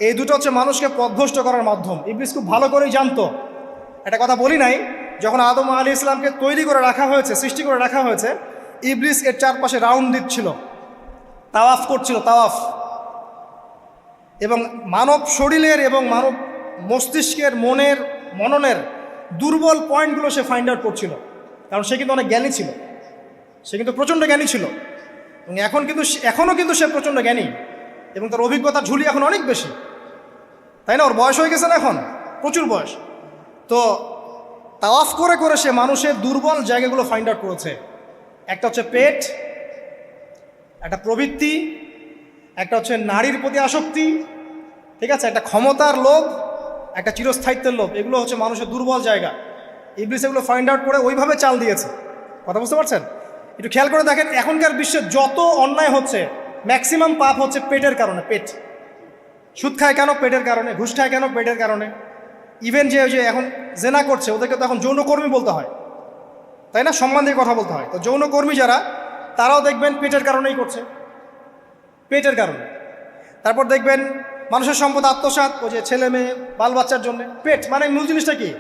এই দুটো হচ্ছে মানুষকে পথভ্রষ্ট করার মাধ্যম। ইবলিস খুব ভালো করেই জানতো। একটা কথা বলি নাই, যখন আদম আলাইহিস সালামকে তৈরি করে রাখা হয়েছে, সৃষ্টি করে রাখা হয়েছে, ইবলিস এর চারপাশে রাউন্ড দিচ্ছিল, তাওয়াফ করছিল, তাওয়াফ। এবং মানব শরীরের এবং মানব মস্তিষ্কের, মনের, মননের দুর্বল পয়েন্টগুলো সে ফাইন্ড আউট করছিল। কারণ সে কিন্তু অনেক জ্ঞানী ছিল, সে কিন্তু প্রচণ্ড জ্ঞানী ছিল, এবং এখনও কিন্তু সে প্রচণ্ড জ্ঞানী, এবং তার অভিজ্ঞতার ঝুলি এখন অনেক বেশি, তাই না? ওর বয়স হয়ে গেছে না, এখন প্রচুর বয়স। তো তাওয়াফ করে করে সে মানুষের দুর্বল জায়গাগুলো ফাইন্ড আউট করেছে। একটা হচ্ছে পেট, একটা প্রবৃত্তি, একটা হচ্ছে নারীর প্রতি আসক্তি, ঠিক আছে, একটা ক্ষমতার লোভ, একটা চিরস্থায়িত্বের লোভ। এগুলো হচ্ছে মানুষের দুর্বল জায়গা। ইবলিস এগুলো ফাইন্ড আউট করে ওইভাবে চাল দিয়েছে। কথা বুঝতে পারছেন? একটু খেয়াল করে দেখেন, এখনকার বিশ্বে যত অন্যায় হচ্ছে ম্যাক্সিমাম পাপ হচ্ছে পেটের কারণে। পেট। সুদ খায় কেন? পেটের কারণে। ঘুষ খায় কেন? পেটের কারণে। ইভেন যে এখন জেনা করছে ওদেরকে তো এখন যৌনকর্মী বলতে হয়, তাই না? সম্মান দিয়ে কথা বলতে হয়। তো যৌনকর্মী যারা, তারাও দেখবেন পেটের কারণেই করছে। পেটের কারণে। তারপর দেখবেন মানুষের সম্পদ আত্মসাৎ, ওই যে ছেলে মেয়ে বাল বাচ্চার জন্য। পেট মানে মূল জিনিসটা কি?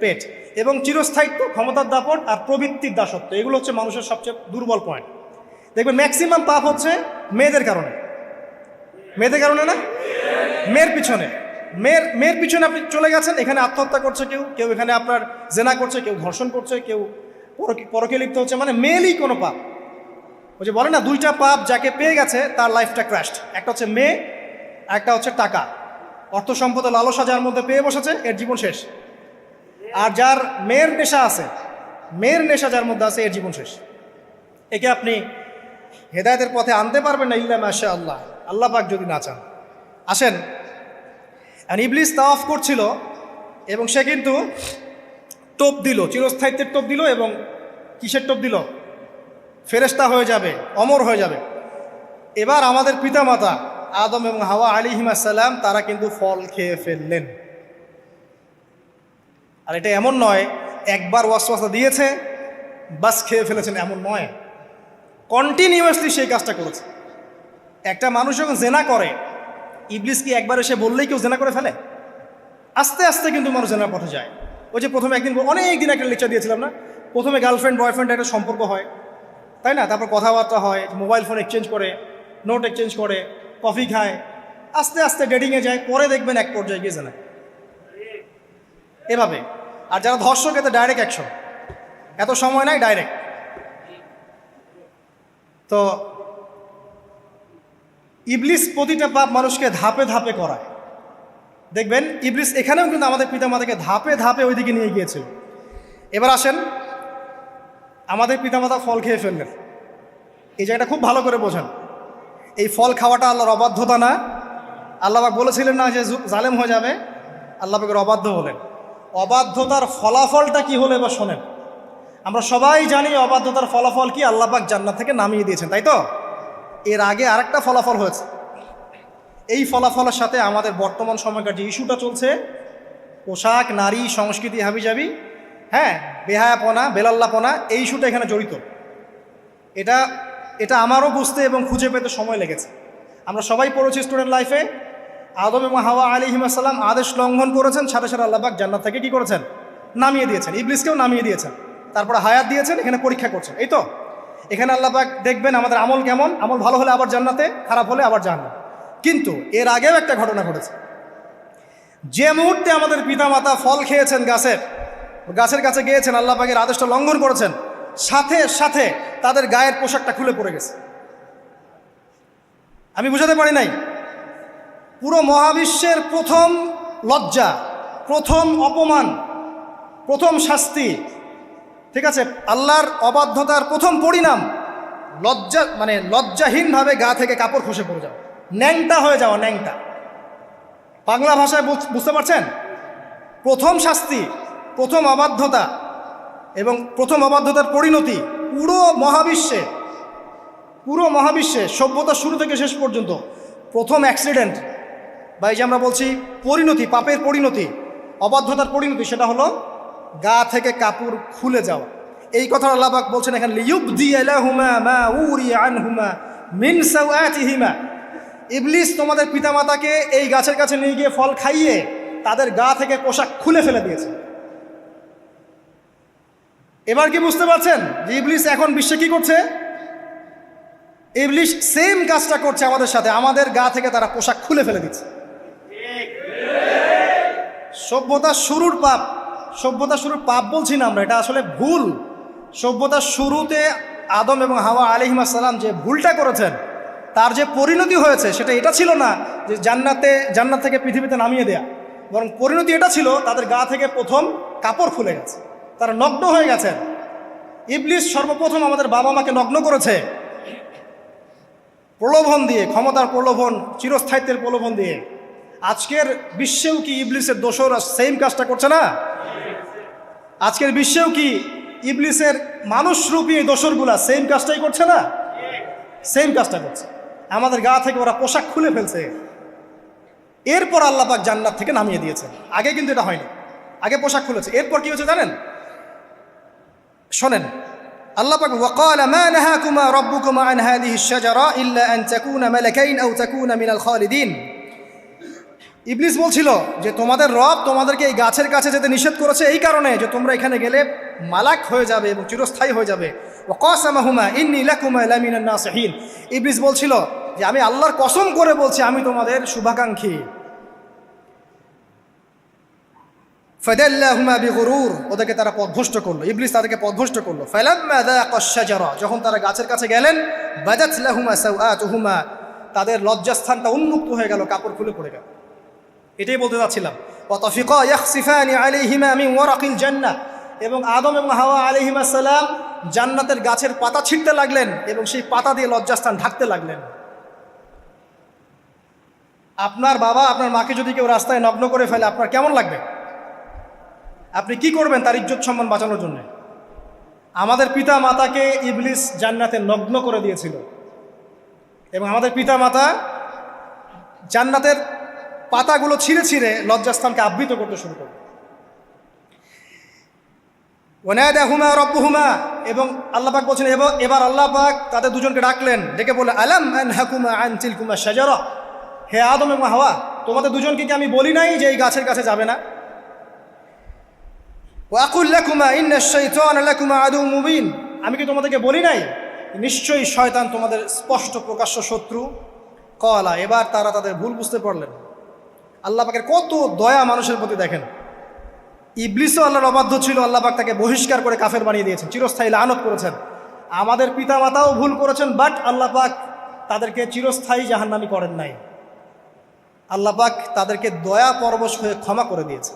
পেট। এবং চিরস্থায়িত্ব, ক্ষমতার দাপট আর প্রবৃত্তির দাসত্ব, এগুলো হচ্ছে মানুষের সবচেয়ে দুর্বল পয়েন্ট। দেখবেন ম্যাক্সিমাম পাপ হচ্ছে মেয়েদের কারণে। মেয়েদের কারণে না, মেয়ের পিছনে। মেয়ের পিছনে আপনি চলে গেছেন, এখানে আত্মহত্যা করছে কেউ, কেউ এখানে আপনার জেনা করছে, কেউ ধর্ষণ করছে, কেউ পরকে লিপ্ত হচ্ছে, মানে মেয়েরই কোনো পাপ। ওই যে বলে না, দুইটা পাপ যাকে পেয়ে গেছে তার লাইফটা ক্র্যাশড। একটা হচ্ছে মেয়ে, একটা হচ্ছে টাকা। অর্থ সম্পদের লালসা যার মধ্যে পেয়ে বসেছে, এর জীবন শেষ। আর যার মেয়ের নেশা আছে, মেয়ের নেশা যার মধ্যে আছে, এর জীবন শেষ। একে আপনি হেদায়েতের পথে আনতে পারবেন না ইল্লা মাশা আল্লাহ, আল্লাহ পাক যদি না চান। আসেন, ইবলিস তাওয়াফ করছিল এবং সে কিন্তু টোপ দিল, চিরস্থায়িত্বের টোপ দিল। এবং কিসের টোপ দিল? ফেরেশতা হয়ে যাবে, অমর হয়ে যাবে। এবার আমাদের পিতামাতা আদম এবং হাওয়া আলাইহিস সালাম তারা কিন্তু ফল খেয়ে ফেললেন। আর এটা এমন নয় একবার ওয়াসওয়াসা দিয়েছে বাস খেয়ে ফেলেছেন, এমন নয়। কন্টিনিউয়াসলি সেই কাজটা করেছে। একটা মানুষ যখন জেনা করে, ইবলিস কি একবার এসে বললেই কেউ জেনা করে ফেলে? আস্তে আস্তে কিন্তু মানুষ জেনার পথে যায়। ওই যে প্রথমে একদিন, অনেক দিন একটা লেকচার দিয়েছিলাম না, প্রথমে গার্লফ্রেন্ড বয়ফ্রেন্ড একটা সম্পর্ক হয়, তাই না? তারপর কথাবার্তা হয়, মোবাইল ফোন এক্সচেঞ্জ করে, নোট এক্সচেঞ্জ করে, কফি খায়, আস্তে আস্তে ডেটিংয়ে যায়, পরে দেখবেন এক পর্যায়ে গিয়ে জেনা। এভাবে। আর যারা ধর্ষক, এতে ডাইরেক্ট অ্যাকশন, এত সময় নাই, ডাইরেক্ট। তো ইবলিস প্রতিটা পাপ মানুষকে ধাপে ধাপে করায়। দেখবেন ইবলিস এখানেও কিন্তু আমাদের পিতামাতাকে ধাপে ধাপে ওইদিকে নিয়ে গিয়েছিল। এবার আসেন, আমাদের পিতামাতা ফল খেয়ে ফেললেন, এই জায়গাটা খুব ভালো করে বোঝেন। এই ফল খাওয়াটা আল্লাহর অবাধ্যতা না? আল্লাহ পাক বলেছিলেন না যে জালেম হয়ে যাবে? আল্লাহ পাকের অবাধ্য হলেন। অবাধ্যতার ফলাফলটা কি হলো এবার শোনেন। আমরা সবাই জানি অবাধ্যতার ফলাফল কি, আল্লাহ পাক জান্নাত থেকে নামিয়ে দিয়েছেন, তাই তো? এর আগে আরেকটা ফলাফল হয়েছে। এই ফলাফলের সাথে আমাদের বর্তমান সময়কার যে ইস্যুটা চলছে, পোশাক, নারী, সংস্কৃতি, হাবিজাবি, হ্যাঁ, বেহায়াপনা, বেলাল্লাপনা, এই ইস্যুটা এখানে জড়িত। এটা আমারও বুঝতে এবং খুঁজে পেতে সময় লেগেছে। আমরা সবাই পড়েছি স্টুডেন্ট লাইফে, আদম এবং হাওয়া আলাইহিস সালাম আদেশ লঙ্ঘন করেছেন, সাথে সাথে আল্লাহ পাক জান্নাত থেকে কি করেছেন? নামিয়ে দিয়েছেন। ইবলিসকেও নামিয়ে দিয়েছেন, তারপরে হায়াত দিয়েছেন, এখানে পরীক্ষা করছেন, এই তো। এখানে আল্লাহ পাক দেখবেন আমাদের আমল কেমন, আমল ভালো হলে আবার জান্নাতে, খারাপ হলে আবার জাহান্নাম। কিন্তু এর আগেও একটা ঘটনা ঘটেছে। যে মুহূর্তে আমাদের পিতামাতা ফল খেয়েছেন গাছের কাছে গিয়েছেন, আল্লাহ পাকের আদেশটা লঙ্ঘন করেছেন, সাথে সাথে তাদের গায়ের পোশাকটা খুলে পড়ে গেছে। আমি বুঝাতে পারি নাই? পুরো মহাবিশ্বের প্রথম লজ্জা, প্রথম অপমান, প্রথম শাস্তি, ঠিক আছে, আল্লাহর অবাধ্যতার প্রথম পরিণাম লজ্জাহীনভাবে গা থেকে কাপড় খসে পড়ে যাওয়া, ন্যাংটা হয়ে যাওয়া, ন্যাংটা। বাংলা ভাষায় বুঝতে পারছেন? প্রথম শাস্তি, প্রথম অবাধ্যতা এবং প্রথম অবাধ্যতার পরিণতি পুরো মহাবিশ্বে সভ্যতার শুরু থেকে শেষ পর্যন্ত প্রথম অ্যাক্সিডেন্ট, বা এই যে আমরা বলছি পরিণতি, পাপের পরিণতি, অবাধ্যতার পরিণতি, সেটা হলো গা থেকে কাপড় খুলে যাওয়া। এই কথা আল্লাহ পাক বলছেন এখানে, লিয়ুবদিয়া লাহুমা মা উরিয়া আনহুমা মিন সাওআতিহিমা। ইবলিস তোমাদের পিতামাতাকে এই গাছের কাছে নিয়ে গিয়ে ফল খাইয়ে তাদের গা থেকে পোশাক খুলে ফেলে দিয়েছে। এবার কি বুঝতে পারছেন যে ইবলিস এখন বিশ্বে কি করছে? ইবলিস সেম কাজটা করছে আমাদের সাথে, আমাদের গা থেকে তারা পোশাক খুলে ফেলে দিচ্ছে। সভ্যতার শুরুর পাপ বলছি না আমরা, এটা আসলে ভুল। সভ্যতার শুরুতে আদম এবং হাওয়া আলাইহিস সালাম যে ভুলটা করেছেন, তার যে পরিণতি হয়েছে, সেটা এটা ছিল না যে জান্নাত থেকে পৃথিবীতে নামিয়ে দেয়া, বরং পরিণতি এটা ছিল তাদের গা থেকে প্রথম কাপড় খুলে গেছে, তারা নগ্ন হয়ে গেছেন। ইবলিস সর্বপ্রথম আমাদের বাবা মাকে নগ্ন করেছে প্রলোভন দিয়ে, ক্ষমতার প্রলোভন, চিরস্থায়িত্বের প্রলোভন দিয়ে। আজকের বিশ্বেও কি ইবলিসের দোসররা সেম কাজটা করছে না? আজকের বিশ্বেও কি ইবলিসের মানুষরূপী দোসরগুলা সেম কাজটাই করছে না? সেম কাজটা করছে। আমাদের গা থেকে ওরা পোশাক খুলে ফেলছে, এরপর আল্লাহ পাক জান্নাত থেকে নামিয়ে দিয়েছেন। আগে কিন্তু এটা হয়নি, আগে পোশাক খুলেছে। এরপর কি হয়েছে জানেন? শোনেন, আল্লাহ পাক ওয়াকালা মা নাহাকুমা রাব্বুকুমা আন হাযিহি আশ-শাজারা ইল্লা আন তাকুনা মালাকাইন আও তাকুনা মিনাল খালিদিন। ইবলিস বলছিল যে তোমাদের রব তোমাদেরকে এই গাছের কাছে যেতে নিষেধ করেছে এই কারণে যে তোমরা এখানে গেলে মালাক হয়ে যাবে এবং চিরস্থায়ী হয়ে যাবে। ওয়া কাসামাহুমা ইন্নী লাকুমা লামিনান নাসিহিন। ইবলিস বলছিল যে আমি আল্লাহর কসম করে বলছি আমি তোমাদের শুভাকাঙ্ক্ষী। ফাদাল্লাহুমা বিগুরুর, ওদেরকে তারা পথভ্রষ্ট করলো, ইবলিস তাদেরকে পথভ্রষ্ট করলো। ফালাম্মা যাকাশ শাজারা, যখন তারা গাছের কাছে গেলেন, বাদাত লাহুমা সাওআতুহুমা, তাদের লজ্জাস্থানটা উন্মুক্ত হয়ে গেল, কাপড় খুলে পড়ে গেল। এটাই বলতে যাচ্ছিলাম। ওয়া তাফিকা ইয়াখসিফানি আলাইহিমা মিন ওয়ারাকিল জান্নাহ, এবং আদম এবং হাওয়া আলাইহিমা সালাম জান্নাতের গাছের পাতা ছিঁড়তে লাগলেন এবং সেই পাতা দিয়ে লজ্জাস্থান ঢাকতে লাগলেন। আপনার বাবা আপনার মাকে যদি কেউ রাস্তায় নগ্ন করে ফেলে আপনার কেমন লাগবে? আপনি কি করবেন তার ইজ্জত সম্মান বাঁচানোর জন্য? আমাদের পিতা মাতাকে ইবলিস জান্নাতে নগ্ন করে দিয়েছিল এবং আমাদের পিতা মাতা জান্নাতের পাতাগুলো ছিঁড়ে ছিঁড়ে লজ্জাস্থানকে আবৃত করতে শুরু করল। ওয়ানাদাহুমা রাব্বুহুমা, এবং আল্লাহ পাক বলছেন এবার আল্লাহ পাক তাদের দুজনকে ডাকলেন, ডেকে বলে আলাম আনহাকুমা আন তিলকুমা শাজারা, হে আদম এবং হাওয়া তোমাদের দুজনকে কি আমি বলি নাই যে এই গাছের কাছে যাবে না? ওয়াকুল লাকুমা ইন্নাশ শাইতানা লাকুমা আদুউম মুবিন, আমি কি তোমাদেরকে বলি নাই নিশ্চয়ই শয়তান তোমাদের স্পষ্ট প্রকাশ্য শত্রু? ক্বালা, এবার তারা তাদের ভুল বুঝতে পারলেন। আল্লাহ পাকের কত দয়া মানুষের প্রতি দেখেন। ইবলিসও আল্লাহর অবাধ্য ছিল, আল্লাহ পাক তাকে বহিষ্কার করে কাফের বানিয়ে দিয়েছেন, চিরস্থায়ী লানত করেছেন। আমাদের পিতামাতাও ভুল করেছেন, বাট আল্লাহ পাক তাদেরকে চিরস্থায়ী জাহান্নামী করেন নাই। আল্লাহ পাক তাদেরকে দয়া পরবশ হয়ে ক্ষমা করে দিয়েছে।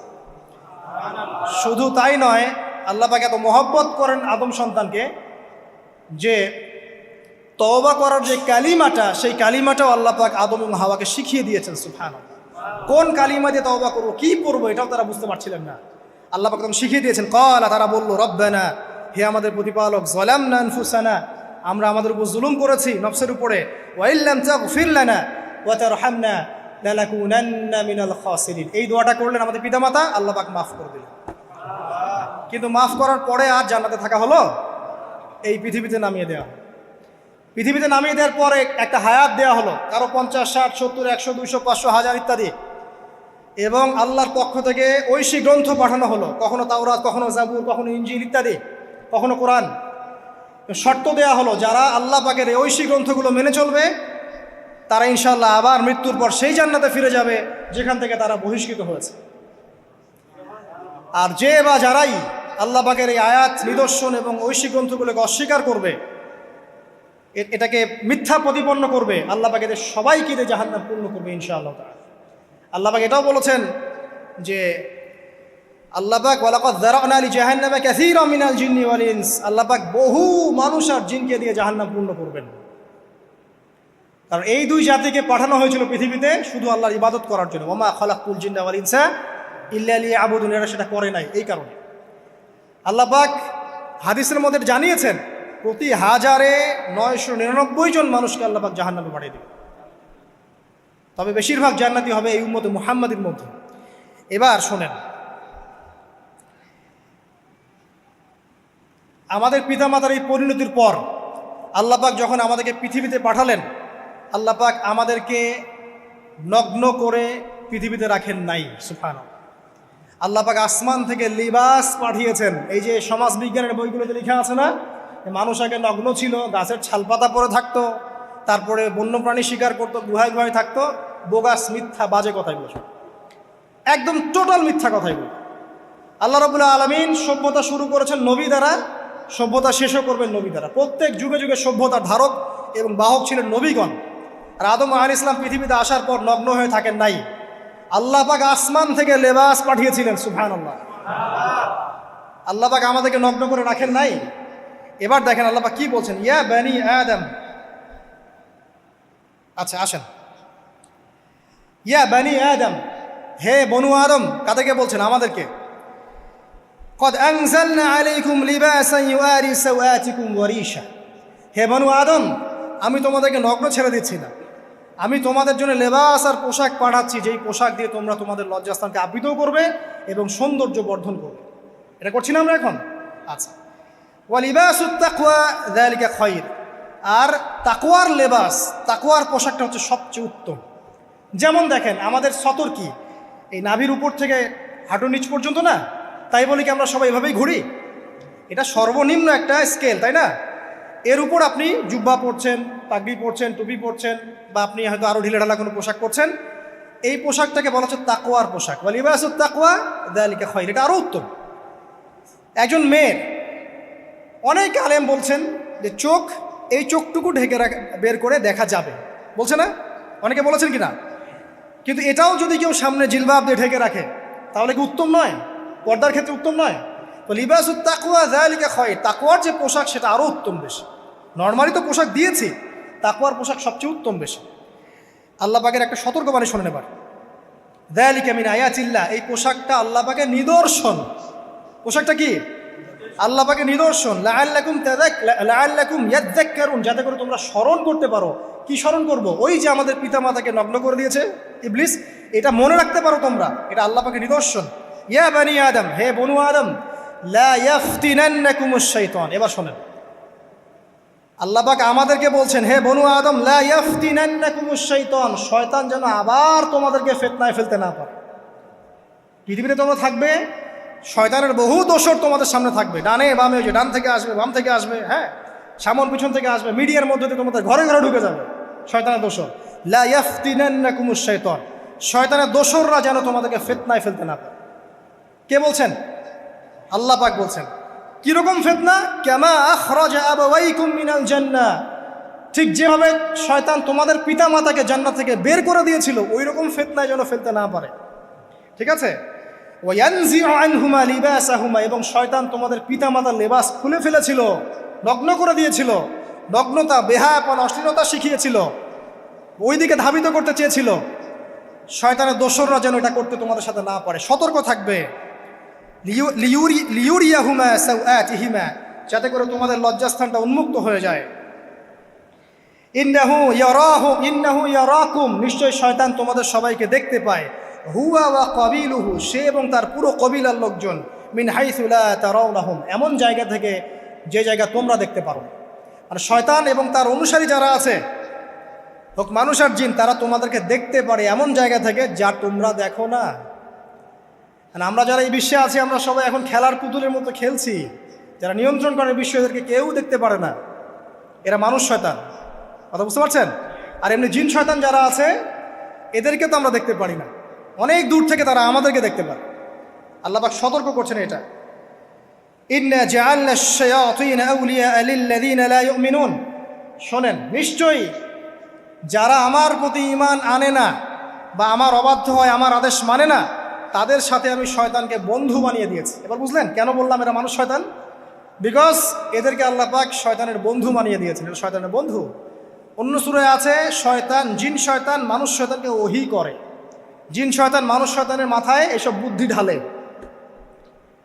শুধু তাই নয়, আল্লাহ পাক এত মহব্বত করেন আদম সন্তানকে যে তওবা করার যে কালিমাটা, সেই কালিমাটাও আল্লাহ পাক আদম এবং হাওয়াকে শিখিয়ে দিয়েছেন। সুবহানাল্লাহ, কোন কালিমা দিয়ে তওবা করবো, কি পড়বো, এটাও তারা বুঝতে পারছিলেন না। আল্লাহ পাক তখন শিখিয়ে দিয়েছেন। ক্বালা, তারা বলল, রব্বানা, হে আমাদের প্রতিপালক, যালামনা আনফুসানা, আমরা আমাদের উপর জুলুম করেছি নফসের উপরে, ওয়া ইল্লাম তাগফির লানা ওয়া তারহামনা লানাকুনান্না মিনাল খাসিরিন। এই দোয়াটা করলেন আমাদের পিতামাতা, আল্লাহ পাক মাফ করে দিলেন। কিন্তু মাফ করার পরে আর জান্নাতে থাকা হলো? এই পৃথিবীতে নামিয়ে দেওয়া। পৃথিবীতে নামিয়ে দেওয়ার পরে একটা হায়াত দেওয়া হলো, কারো 50, 60, 70, 100, 200, 500, 1000 ইত্যাদি, এবং আল্লাহর পক্ষ থেকে ঐশী গ্রন্থ পাঠানো হলো, কখনো তাওরাত, কখনো জাবুর, কখনো ইনজিল ইত্যাদি, কখনো কোরআন। শর্ত দেওয়া হলো যারা আল্লাহ পাকের এই ঐশী গ্রন্থগুলো মেনে চলবে তারা ইনশাআল্লাহ আবার মৃত্যুর পর সেই জান্নাতে ফিরে যাবে যেখান থেকে তারা বহিষ্কৃত হয়েছে। আর যে বা যারাই আল্লাহ পাকের এই আয়াত, নিদর্শন এবং ঐশী গ্রন্থগুলোকে অস্বীকার করবে, এটাকে মিথ্যা প্রতিপন্ন করবে, আল্লাহ পাক এদের সবাইকে দিয়ে জাহান্নাম পূর্ণ করবে ইনশাআল্লাহ তাআলা। আল্লাহ পাক এটাও বলেছেন যে আল্লাহ পাক ওয়ালাকাদ যারানা লিজাহান্নামা কাসীরাম মিনাল জিন্নি ওয়াল ইনস, আল্লাহ পাক বহু মানুষ আর জিনকে দিয়ে জাহান্নাম পূর্ণ করবেন। কারণ এই দুই জাতিকে পাঠানো হয়েছিল পৃথিবীতে শুধু আল্লাহর ইবাদত করার জন্য। ওয়া মা খালাকতুল জিন্না ওয়াল ইনসা ইল্লা লিয়াবুদুন, এরা সেটা করে নাই। এই কারণে আল্লাহ পাক হাদিসের মধ্যে জানিয়েছেন প্রতি 1000-999 জন মানুষকে আল্লাহ পাক জাহান্নামে পাঠিয়ে দেবে, তবে বেশিরভাগ জান্নাতি হবে এই উম্মতে মুহাম্মাদের মধ্যে। এবার শোনেন, আমাদের পিতামাতার এই পরিণতির পর আল্লাহ পাক যখন আমাদেরকে পৃথিবীতে পাঠালেন, আল্লাহ পাক আমাদেরকে নগ্ন করে পৃথিবীতে রাখেন নাই। সুবহানাল্লাহ, আল্লাহ পাক আসমান থেকে লিবাস পাঠিয়েছেন। এই যে সমাজ বিজ্ঞানের বইগুলোতে লেখা আছে না, মানুষ আগে নগ্ন ছিল, গাছের ছালপাতা পরে থাকতো, তারপরে বন্যপ্রাণী শিকার করতো, গুহায় গুহায় থাকতো, বোগাস, মিথ্যা, বাজে কথাগুলো, একদম টোটাল মিথ্যা কথাগুলো। আল্লাহ রাব্বুল আলামিন সভ্যতা শুরু করেছেন নবী দ্বারা, সভ্যতা শেষও করবেন নবী দ্বারা। প্রত্যেক যুগে যুগে সভ্যতার ধারক এবং বাহক ছিলেন নবীগণ। আর আদম আলাইহিস সালাম পৃথিবীতে আসার পর নগ্ন হয়ে থাকেন নাই। আল্লাহ পাক আসমান থেকে লেবাস পাঠিয়েছিলেন। সুবহানাল্লাহ, আল্লাহ পাক আমাদেরকে নগ্ন করে রাখেন নাই। এবার দেখেন আল্লাহ পাক কি বলছেন, ইয়া বানি আদম, আচ্ছা আসেন, ইয়া বানি আদম, হে বনু আদম, কাদেরকে বলছেন? আমাদেরকে। কদ আনজালনা আলাইকুম লিবাসান ইউআরি সাওআতিকুম ওয়া রিশা, হে বনু আদম, আমি তোমাদেরকে নগ্ন ছেড়ে দিচ্ছি না, আমি তোমাদের জন্য লেবাস আর পোশাক পাঠাচ্ছি, যেই পোশাক দিয়ে তোমরা তোমাদের লজ্জাস্থানকে আবৃত করবে এবং সৌন্দর্য বর্ধন করবে। এটা করছি না আমরা এখন? আচ্ছা, ওয়ালিবাসুত তাকওয়া যালিকা খায়র, আর তাকওয়ার লেবাস, তাকওয়ার পোশাকটা হচ্ছে সবচেয়ে উত্তম। যেমন দেখেন আমাদের সতর কি এই নাভির উপর থেকে হাঁটুর নিচ পর্যন্ত না, তাই বলি কি আমরা সবাই এভাবেই ঘুরি? এটা সর্বনিম্ন একটা স্কেল, তাই না? এর উপর আপনি জুব্বা পরছেন, পাগড়ি পরছেন, টুপি পরছেন, বা আপনি হয়তো আরও ঢিলেঢালা কোনো পোশাক পরছেন, এই পোশাকটাকে বলা হচ্ছে তাকওয়ার পোশাক। ওয়ালিবাসুত তাকওয়া যালিকা খায়র, এটা আরও উত্তম। একজন মেয়ের, অনেক আলেম বলছেন যে চোখ, এই চোখটুকু ঢেকে বের করে দেখা যাবে, বলছে না? অনেকে বলেছেন কি না? কিন্তু এটাও যদি কেউ সামনে জিলবাব দিয়ে ঢেকে রাখে তাহলে কি উত্তম নয়? পর্দার ক্ষেত্রে উত্তম নয়? তো লিবাসুত তাকওয়া যালিকা খায়র, তাকওয়ার যে পোশাক সেটা আরও উত্তম বেশি। নর্মালি তো পোশাক দিয়েছি, তাকওয়ার পোশাক সবচেয়ে উত্তম বেশি। আল্লাহ পাকের একটা সতর্কবাণী শোনেন এবার। যালিকা মিন আয়াতিল্লাহ, এই পোশাকটা আল্লাহ পাকের নিদর্শন। পোশাকটা কি? আল্লাহ পাকের নিদর্শন। লাআল্লাকুম ইয়াযাক্কারুন, যাতে করে তোমরা স্মরণ করতে পারো। কি স্মরণ করব? ওই যে আমাদের পিতামাতাকে নগ্ন করে দিয়েছে ইবলিস, এটা মনে রাখতে পারো তোমরা, এটা আল্লাহ পাকের নিদর্শন। ইয়া বানি আদম, হে বনু আদম, লা ইয়াফতিনান্নাকুমুশ শাইতান। এবার শোনেন, আল্লাহ পাক আমাদেরকে বলছেন, হে বনু আদম, লা ইয়াফতিনান্নাকুমুশ শাইতান, শয়তান যেন আবার তোমাদেরকে ফিতনায় ফেলতে না পারে। পৃথিবীতে তোমরা থাকবে, শয়তানের বহু দোসর তোমাদের সামনে থাকবে, ডানে বামে, যে ডান থেকে আসবে, বাম থেকে আসবে, হ্যাঁ, সামন পিছন থেকে আসবে, মিডিয়ার মধ্যে দিয়ে তোমাদের ঘরে ঘরে ঢুকে যাবে শয়তানের দোসর। লা ইয়াফতিনান্নাকুমুশ শাইতান, শয়তানের দোসররা যেন তোমাদেরকে ফিতনায় ফেলতে না পারে। কে বলছেন? আল্লাহ পাক বলছেন। কিরকম ফিতনা? কামা আখরাজা আবাওয়াইকুম মিনাল জান্নাহ, ঠিক যেভাবে শয়তান তোমাদের পিতা মাতাকে জান্নাত থেকে বের করে দিয়েছিল, ওই রকম ফিতনায় যেন ফেলতে না পারে। ঠিক আছে? ওয়ায়ানজিউ আনহুমা লিবাসাহুমা, এবং শয়তান তোমাদের পিতা মাতার লেবাস খুলে ফেলেছিল, নগ্ন করে দিয়েছিল, নগ্নতা, বেহায়াপন, অশ্লীলতা শিখিয়েছিল, ওই দিকে ধাবিত করতে চেয়েছিল। শয়তানের দোসররা যেন এটা করতে তোমাদের সাথে না পারে, সতর্ক থাকবে। লিউরিয়াহুমা সাওআতিহিমা, যাতে করে তোমাদের লজ্জাস্থানটা উন্মুক্ত হয়ে যায়। ইন্নাহু ইয়ারাকুম, নিশ্চয় শয়তান তোমাদের সবাইকে দেখতে পায়। হুয়া ওয়া কাবিলুহু, সে এবং তার পুরো কবিলার লোকজন, মিন হাইসু লা তারাউনাহুম, এমন জায়গা থেকে যে জায়গা তোমরা দেখতে পারো। আর শয়তান এবং তার অনুসারী যারা আছে, হোক মানুষ আর জিন, তারা তোমাদেরকে দেখতে পারে এমন জায়গা থেকে যা তোমরা দেখো না। আর আমরা যারা এই বিশ্বে আছি, আমরা সবাই এখন খেলার পুতুলের মতো খেলছি। যারা নিয়ন্ত্রণ করে বিশ্ব, এদেরকে কেউ দেখতে পারে না, এরা মানুষ শয়তান। কথা বুঝতে পারছেন? আর এমনি জিন শয়তান যারা আছে, এদেরকে তো আমরা দেখতে পারি না, অনেক দূর থেকে তারা আমাদেরকে দেখতে পারে। আল্লাহ পাক সতর্ক করছেন এটা। ইন্না জাআলনা আশ-শায়াতিন আউলিয়া লিল্লাযিনা লা ইউমিনুন, শোনেন, নিশ্চয়ই যারা আমার প্রতি ঈমান আনে না বা আমার অবাধ্য হয়, আমার আদেশ মানে না, তাদের সাথে আমি শয়তানকে বন্ধু বানিয়ে দিয়েছি। এবার বুঝলেন কেন বললাম এরা মানুষ শয়তান? বিকজ এদেরকে আল্লাহ পাক শয়তানের বন্ধু বানিয়ে দিয়েছেন, এটা শয়তানের বন্ধু। অন্য সূরায় আছে, শয়তান, জিন শয়তান মানুষ শয়তানকে ওহী করে। জিন শয়তান মানুষ শয়তানের মাথায় এসব বুদ্ধি ঢালে,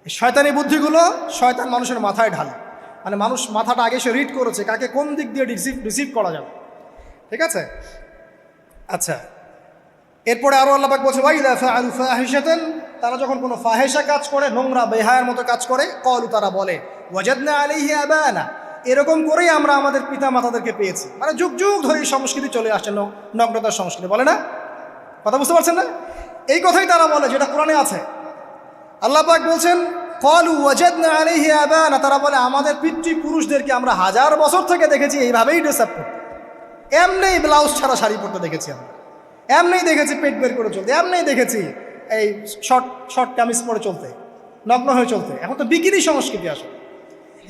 শয়তানি বুদ্ধিগুলো শয়তান মানুষের মাথায় ঢালে। মানে মানুষ মাথাটা আগে সে রিড করেছে কাকে কোন দিক দিয়ে রিসিভ করা যাবে। ঠিক আছে? আচ্ছা, এরপরে আরও আল্লাহ পাক বলছে, ওয়াইদা ফাআলু ফাহিশাতান, তারা যখন কোনো ফাহেসা কাজ করে, নোংরা বেহায়ার মতো কাজ করে, ক্বালু, তারা বলে, ওয়াজাদনা আলাইহি আবানা, এরকম করেই আমরা আমাদের পিতা মাতাদেরকে পেয়েছি। মানে যুগ যুগ ধরে এই সংস্কৃতি চলে আসছে, নগ্নতার সংস্কৃতি, বলে না? কথা বুঝতে পারছেন না? এই কথাই তারা বলে, যেটা কোরআনে আছে। আল্লাহ পাক বলছেন, ক্বালু ওয়াজাদনা আলাইহি আবানা, তারা বলে আমাদের পিতৃপুরুষদেরকে আমরা 1000 বছর থেকে দেখেছি এইভাবেই ড্রেস আপ করতে, এমনি ব্লাউজ ছাড়া শাড়ি পরতে দেখেছি আমরা, এমনি দেখেছি পেট বের করে চলতে, এমনি দেখেছি এই শর্ট কামিজ পরে চলতে, নগ্ন হয়ে চলতে। এখন তো বিকিনি সংস্কৃতি আসে,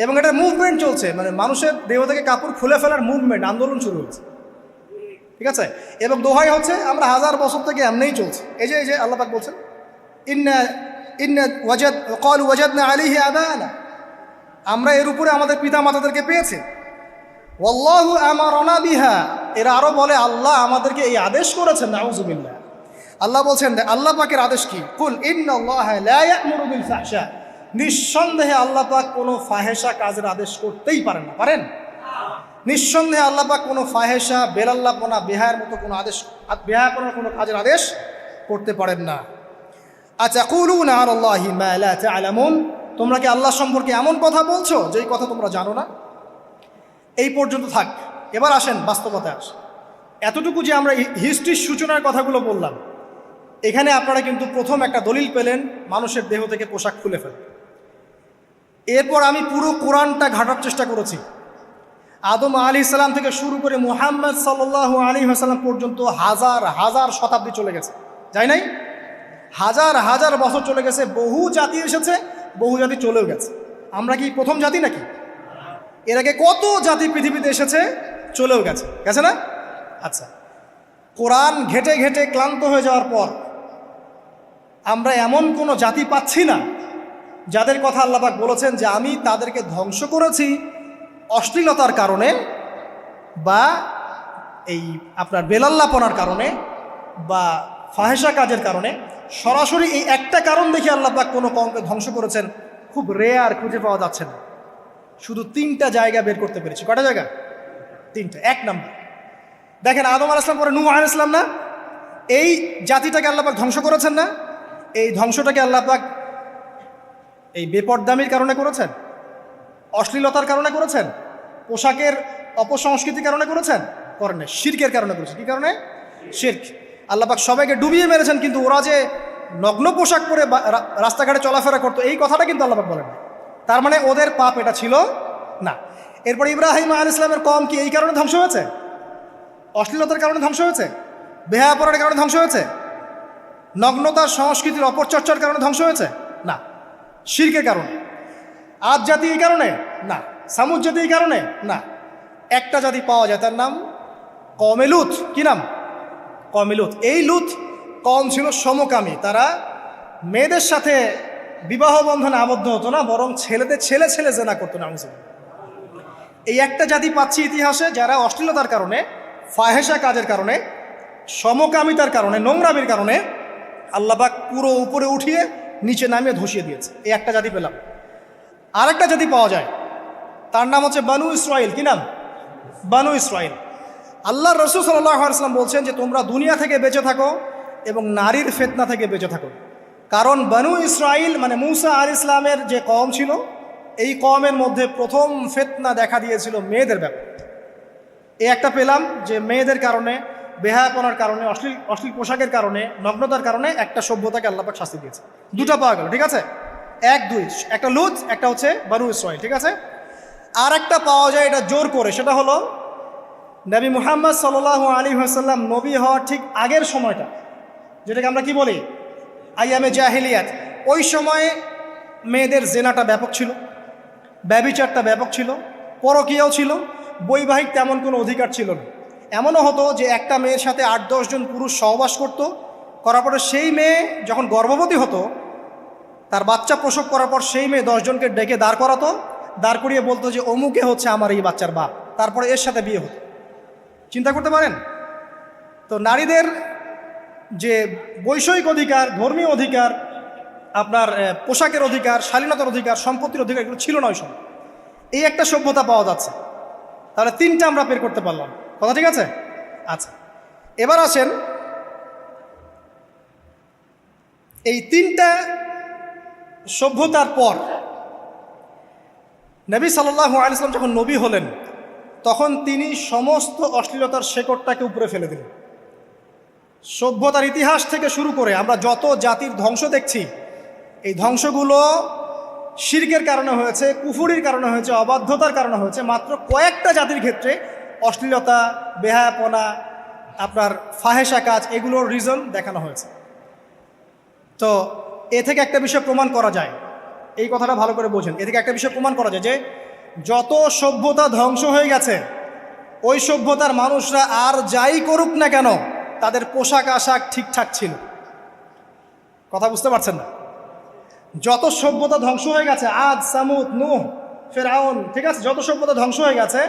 এবং এটা মুভমেন্ট চলছে, মানে মানুষের দেহ থেকে কাপড় খুলে ফেলার মুভমেন্ট, আন্দোলন শুরু হয়েছে। ঠিক আছে? এবং দোহাই হচ্ছে আমরা 1000 বছর থেকে এমনিই চলছে। এই যে আল্লাহ পাক বলছেন, ক্বালু ওয়াজাদনা আলাইহি আবানা, আমরা এর উপরে আমাদের পিতা মাতাদেরকে পেয়েছি। ওয়াল্লাহু আমারানা বিহা, এরা আরো বলে আল্লাহ আমাদেরকে এই আদেশ করেছেন। নাউযুবিল্লাহ। আল্লাহ বলছেন, আল্লাহ পাকের আদেশ কি? কুল ইন্নাল্লাহা লা ইয়া'মুরু বিল ফাহশা, নিঃসন্দেহে আল্লাহ পাক কোনো ফাহেসা কাজের আদেশ করতেই পারেন না। পারেন? নিঃসন্দেহে আল্লাহ পাক কোনো ফাহেসা, বেলাল্লাপনা, বেহায়ার মতো কোনো আদেশ, বেহায়াপনার কোনো কাজের আদেশ করতে পারেন না। আতাকুলুনা আলাল্লাহি মা লা তা'লামুন, তোমরা কি আল্লাহ সম্পর্কে এমন কথা বলছো যেই কথা তোমরা জানো না? এই পর্যন্ত থাক। এবার আসেন বাস্তবতায় আসেন। এতটুকু যে আমরা হিস্ট্রির সূচনার কথাগুলো বললাম, এখানে আপনারা কিন্তু প্রথম একটা দলিল পেলেন মানুষের দেহ থেকে পোশাক খুলে ফেলে। এরপর আমি পুরো কোরআনটা ঘাটার চেষ্টা করেছি। আদম আলাইহিস সালাম থেকে শুরু করে মুহাম্মদ সাল্লাল্লাহু আলাইহি ওয়াসাল্লাম পর্যন্ত হাজার হাজার শতাব্দী চলে গেছে, যাই নাই? হাজার হাজার বছর চলে গেছে, বহু জাতি এসেছে, বহু জাতি চলেও গেছে। আমরা কি প্রথম জাতি নাকি? এর আগে কত জাতি পৃথিবীতে এসেছে, চলেও গেছে, গেছে না? আচ্ছা, কোরআন ঘেটে ঘেটে ক্লান্ত হয়ে যাওয়ার পর আমরা এমন কোনো জাতি পাচ্ছি না যাদের কথা আল্লাহ পাক বলেছেন যে আমি তাদেরকে ধ্বংস করেছি অশ্লীলতার কারণে বা এই আপনার বেলাল্লাপনার কারণে বা ফাহেসা কাজের কারণে। সরাসরি এই একটা কারণ দেখে আল্লাহ পাক কোনো কওমকে ধ্বংস করেছেন খুব রেয়ার, খুঁজে পাওয়া যাচ্ছে না। শুধু 3টা জায়গা বের করতে পেরেছি। কটা জায়গা? 3টা। 1 নম্বর দেখেন, আদম আলাইহিস সালাম পরে নূহ আলাইহিস সালাম না, এই জাতিটাকে আল্লাহ পাক ধ্বংস করেছেন না? এই ধ্বংসটাকে আল্লাহ পাক এই বেপরদামির কারণে করেছেন, অশ্লীলতার কারণে করেছেন, পোশাকের অপসংস্কৃতির কারণে করেছেন? করেন না, শিরকের কারণে করেছেন। কি কারণে? শিরক। আল্লাহ পাক সবাইকে ডুবিয়ে মেরেছেন, কিন্তু ওরা যে নগ্ন পোশাক পরে রাস্তাঘাটে চলাফেরা করতো এই কথাটা কিন্তু আল্লাহ পাক বলেন না। তার মানে ওদের পাপ এটা ছিল না। এরপর ইব্রাহিম আলাইহিস সালামের কওম কি এই কারণে ধ্বংস হয়েছে? অশ্লীলতার কারণে ধ্বংস হয়েছে? বেহায়াপনার কারণে ধ্বংস হয়েছে? নগ্নতার সংস্কৃতির অপচর্চার কারণে ধ্বংস হয়েছে? না, শিরকের কারণে। আদ জাতি এই কারণে না, সামুদ জাতি এই কারণে না। একটা জাতি পাওয়া যায়, তার নাম কওমে লূত। কি নাম? কওমে লূত। এই লূত কওম ছিল সমকামী। তারা মেয়েদের সাথে বিবাহ বন্ধনে আবদ্ধ হতো না, বরং ছেলেদের ছেলে ছেলে জেনা করতো না। এই একটা জাতি পাচ্ছি ইতিহাসে যারা অশ্লীলতার কারণে, ফাহেসা কাজের কারণে, সমকামিতার কারণে, নোংরামির কারণে আল্লাহ পাক পুরো উপরে উঠিয়ে নিচে নামিয়ে ধসিয়ে দিয়েছে। এই একটা জাতি পেলাম। আরেকটা জাতি পাওয়া যায়, তার নাম হচ্ছে বানু ইসরাইল। কি নাম? বানু ইসরাইল। আল্লাহ রাসূল সাল্লাল্লাহু আলাইহি ওয়াসাল্লাম বলছেন যে তোমরা দুনিয়া থেকে বেঁচে থাকো এবং নারীর ফিতনা থেকে বেঁচে থাকো। কারণ বানু ইসরাইল মানে মূসা আলাইহিস সালামের যে কওম ছিল, এই কওমের মধ্যে প্রথম ফিতনা দেখা দিয়েছিল মেয়েদের ব্যাপারে। এই একটা পেলাম যে মেয়েদের কারণে, বেহায়াপনার কারণে, অশ্লীল পোশাকের কারণে, নগ্নতার কারণে একটা সভ্যতাকে আল্লাহ পাক শাস্তি দিয়েছে। 2টা পাওয়া গেল, ঠিক আছে? 1 2, একটা লূত, একটা হচ্ছে বানু ইসরাইল, ঠিক আছে? আর একটা পাওয়া যায় এটা জোর করে, সেটা হলো নবী মুহাম্মদ সাল্লাল্লাহু আলাইহি ওয়াসাল্লাম নবী হওয়ার ঠিক আগের সময়টা, যেটাকে আমরা কি বলি আইয়ামে জাহিলিয়াত। ওই সময়ে মেয়েদের জেনাটা ব্যাপক ছিল, ব্যভিচারটা ব্যাপক ছিল, পরকীয়াও ছিল, বৈবাহিক তেমন কোনো অধিকার ছিল না। এমনও হতো যে একটা মেয়ের সাথে 8-10 জন পুরুষ সহবাস করতো, করার পরে সেই মেয়ে যখন গর্ভবতী হতো, তার বাচ্চা প্রসব করার পর সেই মেয়ে 10 জনকে ডেকে দাঁড় করাতো, দাঁড় করিয়ে বলতো যে অমুকে হচ্ছে আমার এই বাচ্চার বাপ, তারপরে এর সাথে বিয়ে হতো। চিন্তা করতে পারেন তো? নারীদের যে বৈষয়িক অধিকার, ধর্মীয় অধিকার, আপনার পোশাকের অধিকার, শালীনতার অধিকার, সম্পত্তির অধিকার, এগুলো ছিল না ওই সময়। এই একটা সভ্যতা পাওয়া যাচ্ছে। তাহলে 3টা আমরা বের করতে পারলাম, কথা ঠিক আছে? আচ্ছা, এবার আসেন এই 3টা সভ্যতার পর নবী সাল্লাল্লাহু আলাইহি ওয়াসাল্লাম যখন নবী হলেন, তখন তিনি সমস্ত অশ্লীলতার শেকড়টাকে উপরে ফেলে দিলেন। সভ্যতার ইতিহাস থেকে শুরু করে আমরা যত জাতির ধ্বংস দেখছি, এই ধ্বংসগুলো শিরকের কারণে হয়েছে, কুফুরির কারণে হয়েছে, অবাধ্যতার কারণে হয়েছে। মাত্র কয়েকটা জাতির ক্ষেত্রে অশ্লীলতা, বেহায়াপনা, আপনার ফাহেসা কাজ, এগুলোর রিজন দেখানো হয়েছে। তো এ থেকে একটা বিষয় প্রমাণ করা যায়, এই কথাটা ভালো করে বোঝেন। এ থেকে একটা বিষয় প্রমাণ করা যায় যে যত সভ্যতা ধ্বংস হয়ে গেছে, ওই সভ্যতার মানুষরা আর যাই করুক না কেন, তাদের পোশাক আশাক ঠিকঠাক ছিল। কথা বুঝতে পারছেন না? যত সভ্যতা ধ্বংস হয়ে গেছে, আদ, সামুদ, নূহ, ফেরাউন, ঠিক আছে, যত সভ্যতা ধ্বংস হয়ে গেছে,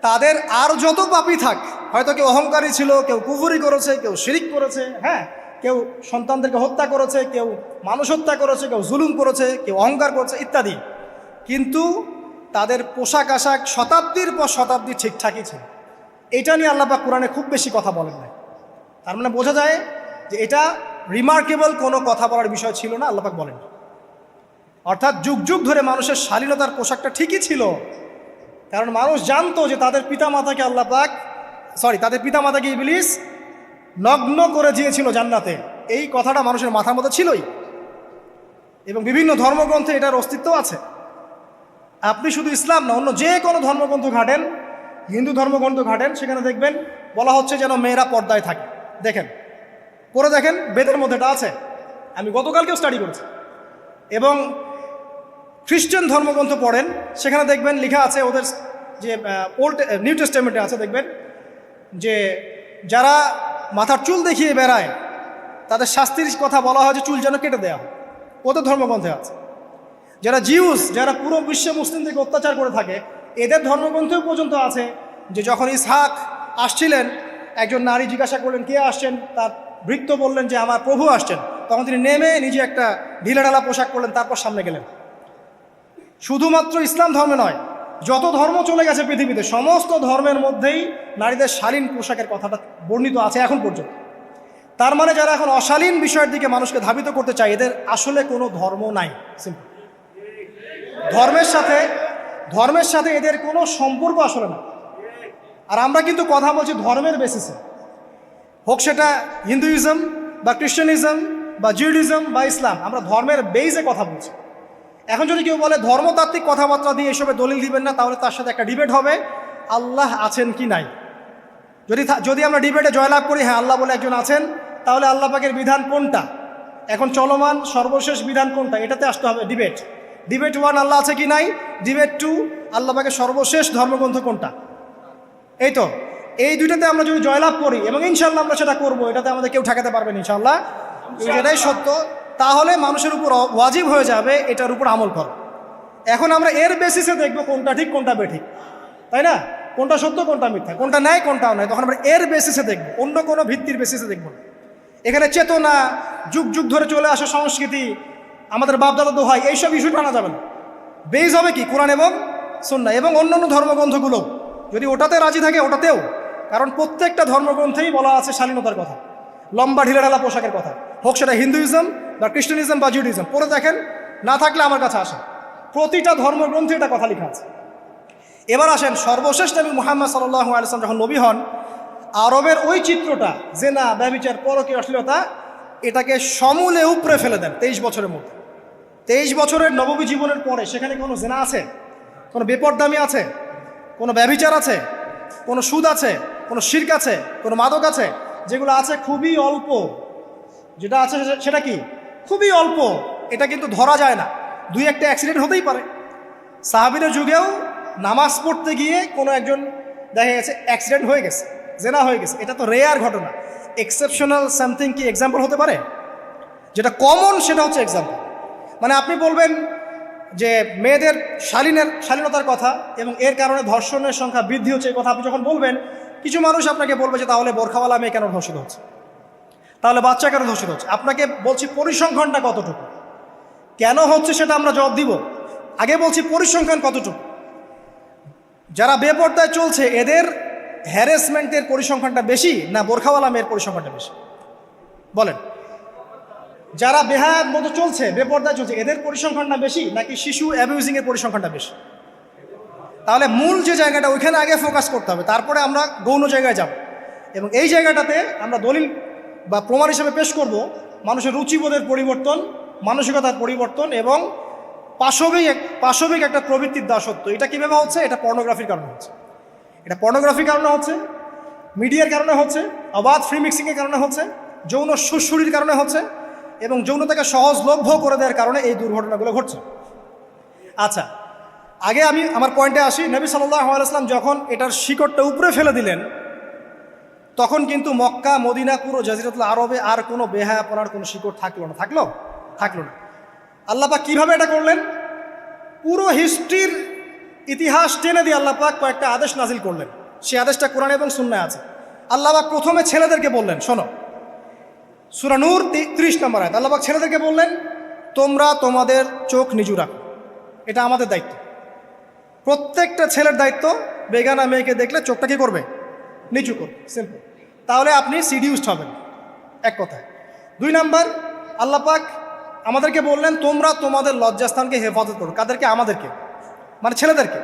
তাদের আর যত পাপী থাক, হয়তো কেউ অহংকারী ছিল, কেউ কুফরি করেছে, কেউ শিরিক করেছে, হ্যাঁ, কেউ সন্তানদেরকে হত্যা করেছে, কেউ মানুষ হত্যা করেছে, কেউ জুলুম করেছে, কেউ অহংকার করেছে ইত্যাদি, কিন্তু তাদের পোশাক আশাক শতাব্দীর পর শতাব্দী ঠিকঠাকই ছিল। এটা নিয়ে আল্লাহ পাক কোরআনে খুব বেশি কথা বলেন না। তার মানে বোঝা যায় যে এটা রিমার্কেবল কোনো কথা বলার বিষয় ছিল না, আল্লাহ পাক বলেন। অর্থাৎ যুগ যুগ ধরে মানুষের শালীনতার পোশাকটা ঠিকই ছিল, কারণ মানুষ জানতো যে তাদের পিতামাতাকে তাদের পিতামাতাকে ইবলিস নগ্ন করে দিয়েছিল জান্নাতে। এই কথাটা মানুষের মাথার মধ্যে ছিলই, এবং বিভিন্ন ধর্মগ্রন্থে এটার অস্তিত্ব আছে। আপনি শুধু ইসলাম না, অন্য যে কোনো ধর্মগ্রন্থ ঘাটেন, হিন্দু ধর্মগ্রন্থ ঘাটেন, সেখানে দেখবেন বলা হচ্ছে যেন মেয়েরা পর্দায় থাকে। দেখেন, পরে দেখেন, বেদের মধ্যে এটা আছে। আমি গতকালকেও স্টাডি করেছি। এবং খ্রিস্টান ধর্মগ্রন্থ পড়েন, সেখানে দেখবেন লেখা আছে, ওদের যে নিউ টেস্টামেন্টে আছে, দেখবেন যে যারা মাথার চুল দেখিয়ে বেড়ায় তাদের শাস্তির কথা বলা হয় যে চুল যেন কেটে দেওয়া হয়, ওদের ধর্মগ্রন্থে আছে। যারা জিউস, যারা পুরো বিশ্বে মুসলিমদেরকে অত্যাচার করে থাকে, এদের ধর্মগ্রন্থেও পর্যন্ত আছে যে যখন ইসহাক আসছিলেন, একজন নারী জিজ্ঞাসা করলেন কে আসছেন, তার ভৃত্য বললেন যে আমার প্রভু আসছেন। তখন তিনি নেমে নিজে একটা ঢিলাঢালা পোশাক করলেন, তারপর সামনে গেলেন। শুধুমাত্র ইসলাম ধর্মে নয়, যত ধর্ম চলে গেছে পৃথিবীতে, সমস্ত ধর্মের মধ্যেই নারীদের শালীন পোশাকের কথাটা বর্ণিত আছে এখন পর্যন্ত। তার মানে যারা এখন অশালীন বিষয়ের দিকে মানুষকে ধাবিত করতে চায়, এদের আসলে কোনো ধর্ম নাই। সিম্পল। ধর্মের সাথে এদের কোনো সম্পর্ক আসলে না। আর আমরা কিন্তু কথা বলছি ধর্মের বেসিসে, হোক সেটা হিন্দুইজম বা খ্রিস্টানিজম বা জিউডিজম বা ইসলাম, আমরা ধর্মের বেইজে কথা বলছি। এখন যদি কেউ বলে ধর্মতাত্ত্বিক কথাবার্তা দিয়ে এসবে দলিল দিবেন না, তাহলে তার সাথে একটা ডিবেট হবে আল্লাহ আছেন কি নাই। যদি আমরা ডিবেটে জয়লাভ করি হ্যাঁ আল্লাহ বলে একজন আছেন, তাহলে আল্লাহ পাকের বিধান কোনটা, এখন চলমান সর্বশেষ বিধান কোনটা, এটাতে আসতে হবে ডিবেট। ডিবেট 1 আল্লাহ আছে কি নাই, ডিবেট 2 আল্লাহ পাকের সর্বশেষ ধর্মগ্রন্থ কোনটা। এই তো, এই দুইটাতে আমরা যদি জয়লাভ করি, এবং ইনশাল্লাহ আমরা সেটা করবো, এটাতে আমাদের কেউ ঠেকাতে পারবেন ইনশাল্লাহ, এটাই সত্য, তাহলে মানুষের উপর ওয়াজিব হয়ে যাবে এটার উপর আমল করা। এখন আমরা এর বেসিসে দেখবো কোনটা ঠিক কোনটা বেঠিক, তাই না, কোনটা সত্য কোনটা মিথ্যা, কোনটা ন্যায় কোনটাও নয়, তখন আমরা এর বেসিসে দেখবো, অন্য কোনো ভিত্তির বেসিসে দেখবো না। এখানে চেতনা, যুগ যুগ ধরে চলে আসা সংস্কৃতি, আমাদের বাপদাদা দোহাই, এইসব ইস্যু টানা যাবে না। বেস হবে কি কোরআন এবং সুন্নাহ, এবং অন্যান্য ধর্মগ্রন্থগুলো যদি ওটাতে রাজি থাকে ওটাতেও, কারণ প্রত্যেকটা ধর্মগ্রন্থেই বলা আছে শালীনতার কথা, লম্বা ঢিলেঢালা পোশাকের কথা, হোক সেটা হিন্দুইজম বা খ্রিস্টানিজম বা জিউডিজম। পরে দেখেন, না থাকলে আমার কাছে আসেন, প্রতিটা ধর্মগ্রন্থে এটা কথা লেখা আছে। এবার আসেন, সর্বশেষ নবী মুহাম্মদ সাল্লাল্লাহু আলাইহি ওয়াসাল্লাম যখন নবী হন, আরবের ওই চিত্রটা, জেনা, ব্যভিচার, পরকীয়া, অশ্লীলতা, এটাকে সমূলে উপড়ে ফেলে দেন 23 বছরের মধ্যে। 23 বছরের নববী জীবনের পরে সেখানে কোনো জেনা আছে, কোনো বেপরদামি আছে, কোনো ব্যভিচার আছে, কোনো সুদ আছে, কোনো শিরক আছে, কোনো মাদক আছে, যেগুলো আছে খুবই অল্প, যেটা আছে সেটা কি খুবই অল্প, এটা কিন্তু ধরা যায় না। 2-1টা অ্যাক্সিডেন্ট হতেই পারে। সাহাবীদের যুগেও নামাজ পড়তে গিয়ে কোনো একজন দেখা গেছে অ্যাক্সিডেন্ট হয়ে গেছে, জেনা হয়ে গেছে, এটা তো রেয়ার ঘটনা। এক্সেপশনাল সামথিং কি এক্সাম্পল হতে পারে? যেটা কমন সেটা হচ্ছে এক্সাম্পল। মানে আপনি বলবেন যে মেয়েদের শালীনতার কথা এবং এর কারণে ধর্ষণের সংখ্যা বৃদ্ধি হচ্ছে, এই কথা আপনি যখন বলবেন, কিছু মানুষ আপনাকে বলবে যে তাহলে বোরখাওয়ালা মেয়ে কেন ধর্ষিত হচ্ছে, তাহলে বাচ্চা কেন ধর্ষিত হচ্ছে। আপনাকে বলছি পরিসংখ্যানটা কতটুকু, কেন হচ্ছে সেটা আমরা জবাব দিব। আগে বলছি পরিসংখ্যান কতটুকু। যারা বেপর্দায় চলছে এদের হ্যারাসমেন্টের পরিসংখ্যানটা বেশি না বোরখাওয়ালা মেয়ের পরিসংখ্যানটা বেশি? বলেন। যারা বেহায়াত মতো চলছে, বেপর্দায় চলছে, এদের পরিসংখ্যানটা বেশি নাকি শিশু অ্যাবিউজিংয়ের পরিসংখ্যানটা বেশি? তাহলে মূল যে জায়গাটা, ওইখানে আগে ফোকাস করতে হবে, তারপরে আমরা গৌণ জায়গায় যাব। এবং এই জায়গাটাতে আমরা দলিল বা প্রমাণ হিসেবে পেশ করব মানুষের রুচিবোধের পরিবর্তন, মানসিকতার পরিবর্তন এবং পাশবিক একটা প্রবৃত্তির দাসত্ব। এটা কীভাবে হচ্ছে? এটা পর্নোগ্রাফির কারণে হচ্ছে, এটা পর্নোগ্রাফির কারণে হচ্ছে, মিডিয়ার কারণে হচ্ছে, অবাধ ফ্রি মিক্সিংয়ের কারণে হচ্ছে, যৌন সুরসুরির কারণে হচ্ছে, এবং যৌনতাকে সহজলভ্য করে দেওয়ার কারণে এই দুর্ঘটনাগুলো ঘটছে। আচ্ছা, আগে আমি আমার পয়েন্টে আসি। নবী সাল্লাল্লাহু আলাইহি ওয়াসাল্লাম যখন এটার শিকড়টা উপরে ফেলে দিলেন, তখন কিন্তু মক্কা, মদিনা, পুরো জাজিরাতুল আরবে আর কোনো বেহায়াপনার কোনো শিকড় থাকলো না। আল্লাহ পাক কীভাবে এটা করলেন? পুরো হিস্ট্রির ইতিহাস টেনে দিয়ে আল্লাহ পাক কয়েকটা আদেশ নাজিল করলেন। সেই আদেশটা কোরআন এবং সুন্নায় আছে। আল্লাহ পাক প্রথমে ছেলেদেরকে বললেন, শোনো, সূরা নূর 30 নম্বর আয়াত, আল্লাহ পাক ছেলেদেরকে বললেন, তোমরা তোমাদের চোখ নিচু রাখো, এটা আমাদের দায়িত্ব। প্রত্যেকটা ছেলের দায়িত্ব, বেগানা মেয়েকে দেখলে চোখটা কি করবে? নিচু করবে, সিম্পল। তাহলে আপনি সিডিউসড হবেন, এক কথায়। 2 নাম্বার, আল্লাহ পাক আমাদেরকে বললেন তোমরা তোমাদের লজ্জাস্থানকে হেফাজত করো। কাদেরকে? আমাদেরকে, মানে ছেলেদেরকে।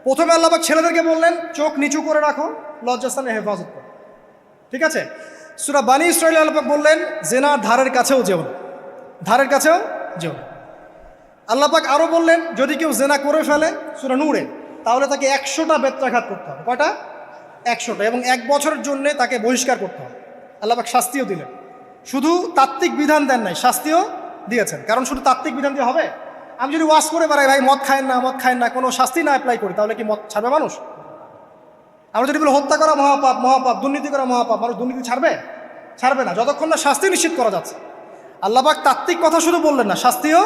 প্রথমে আল্লাহ পাক ছেলেদেরকে বললেন চোখ নিচু করে রাখো, লজ্জাস্থানে হেফাজত করো। ঠিক আছে? সূরা বানী ইসরাঈল আল্লাহ পাক বললেন জেনার ধারের কাছেও যেও না, ধারের কাছেও যেও না। আল্লাহ পাক আরও বললেন যদি কেউ জেনা করে ফেলে সূরা নূরে, তাহলে তাকে 100টা বেত্রাঘাত করতে হবে। কয়টা? 100টা, এবং 1 বছরের জন্য তাকে বহিষ্কার করতে হবে। আল্লাহ পাক শাস্তিও দিলেন, শুধু তাত্ত্বিক বিধান দেন নাই, শাস্তিও দিয়েছেন। কারণ শুধু তাত্ত্বিক বিধান দিয়ে হবে? আমি যদি ওয়াজ করে বেড়াই ভাই মদ খায়েন না, মদ খায়েন না, কোনো শাস্তি না অ্যাপ্লাই করি, তাহলে কি মদ ছাড়বে মানুষ? আমরা যদি বলি হত্যা করা মহাপাপ, মহাপাপ, দুর্নীতি করা মহাপাপ, মানুষ দুর্নীতি ছাড়বে? ছাড়বে না, যতক্ষণ না শাস্তি নিশ্চিত করা যাচ্ছে। আল্লাহ পাক তাত্ত্বিক কথা শুধু বললেন না, শাস্তিও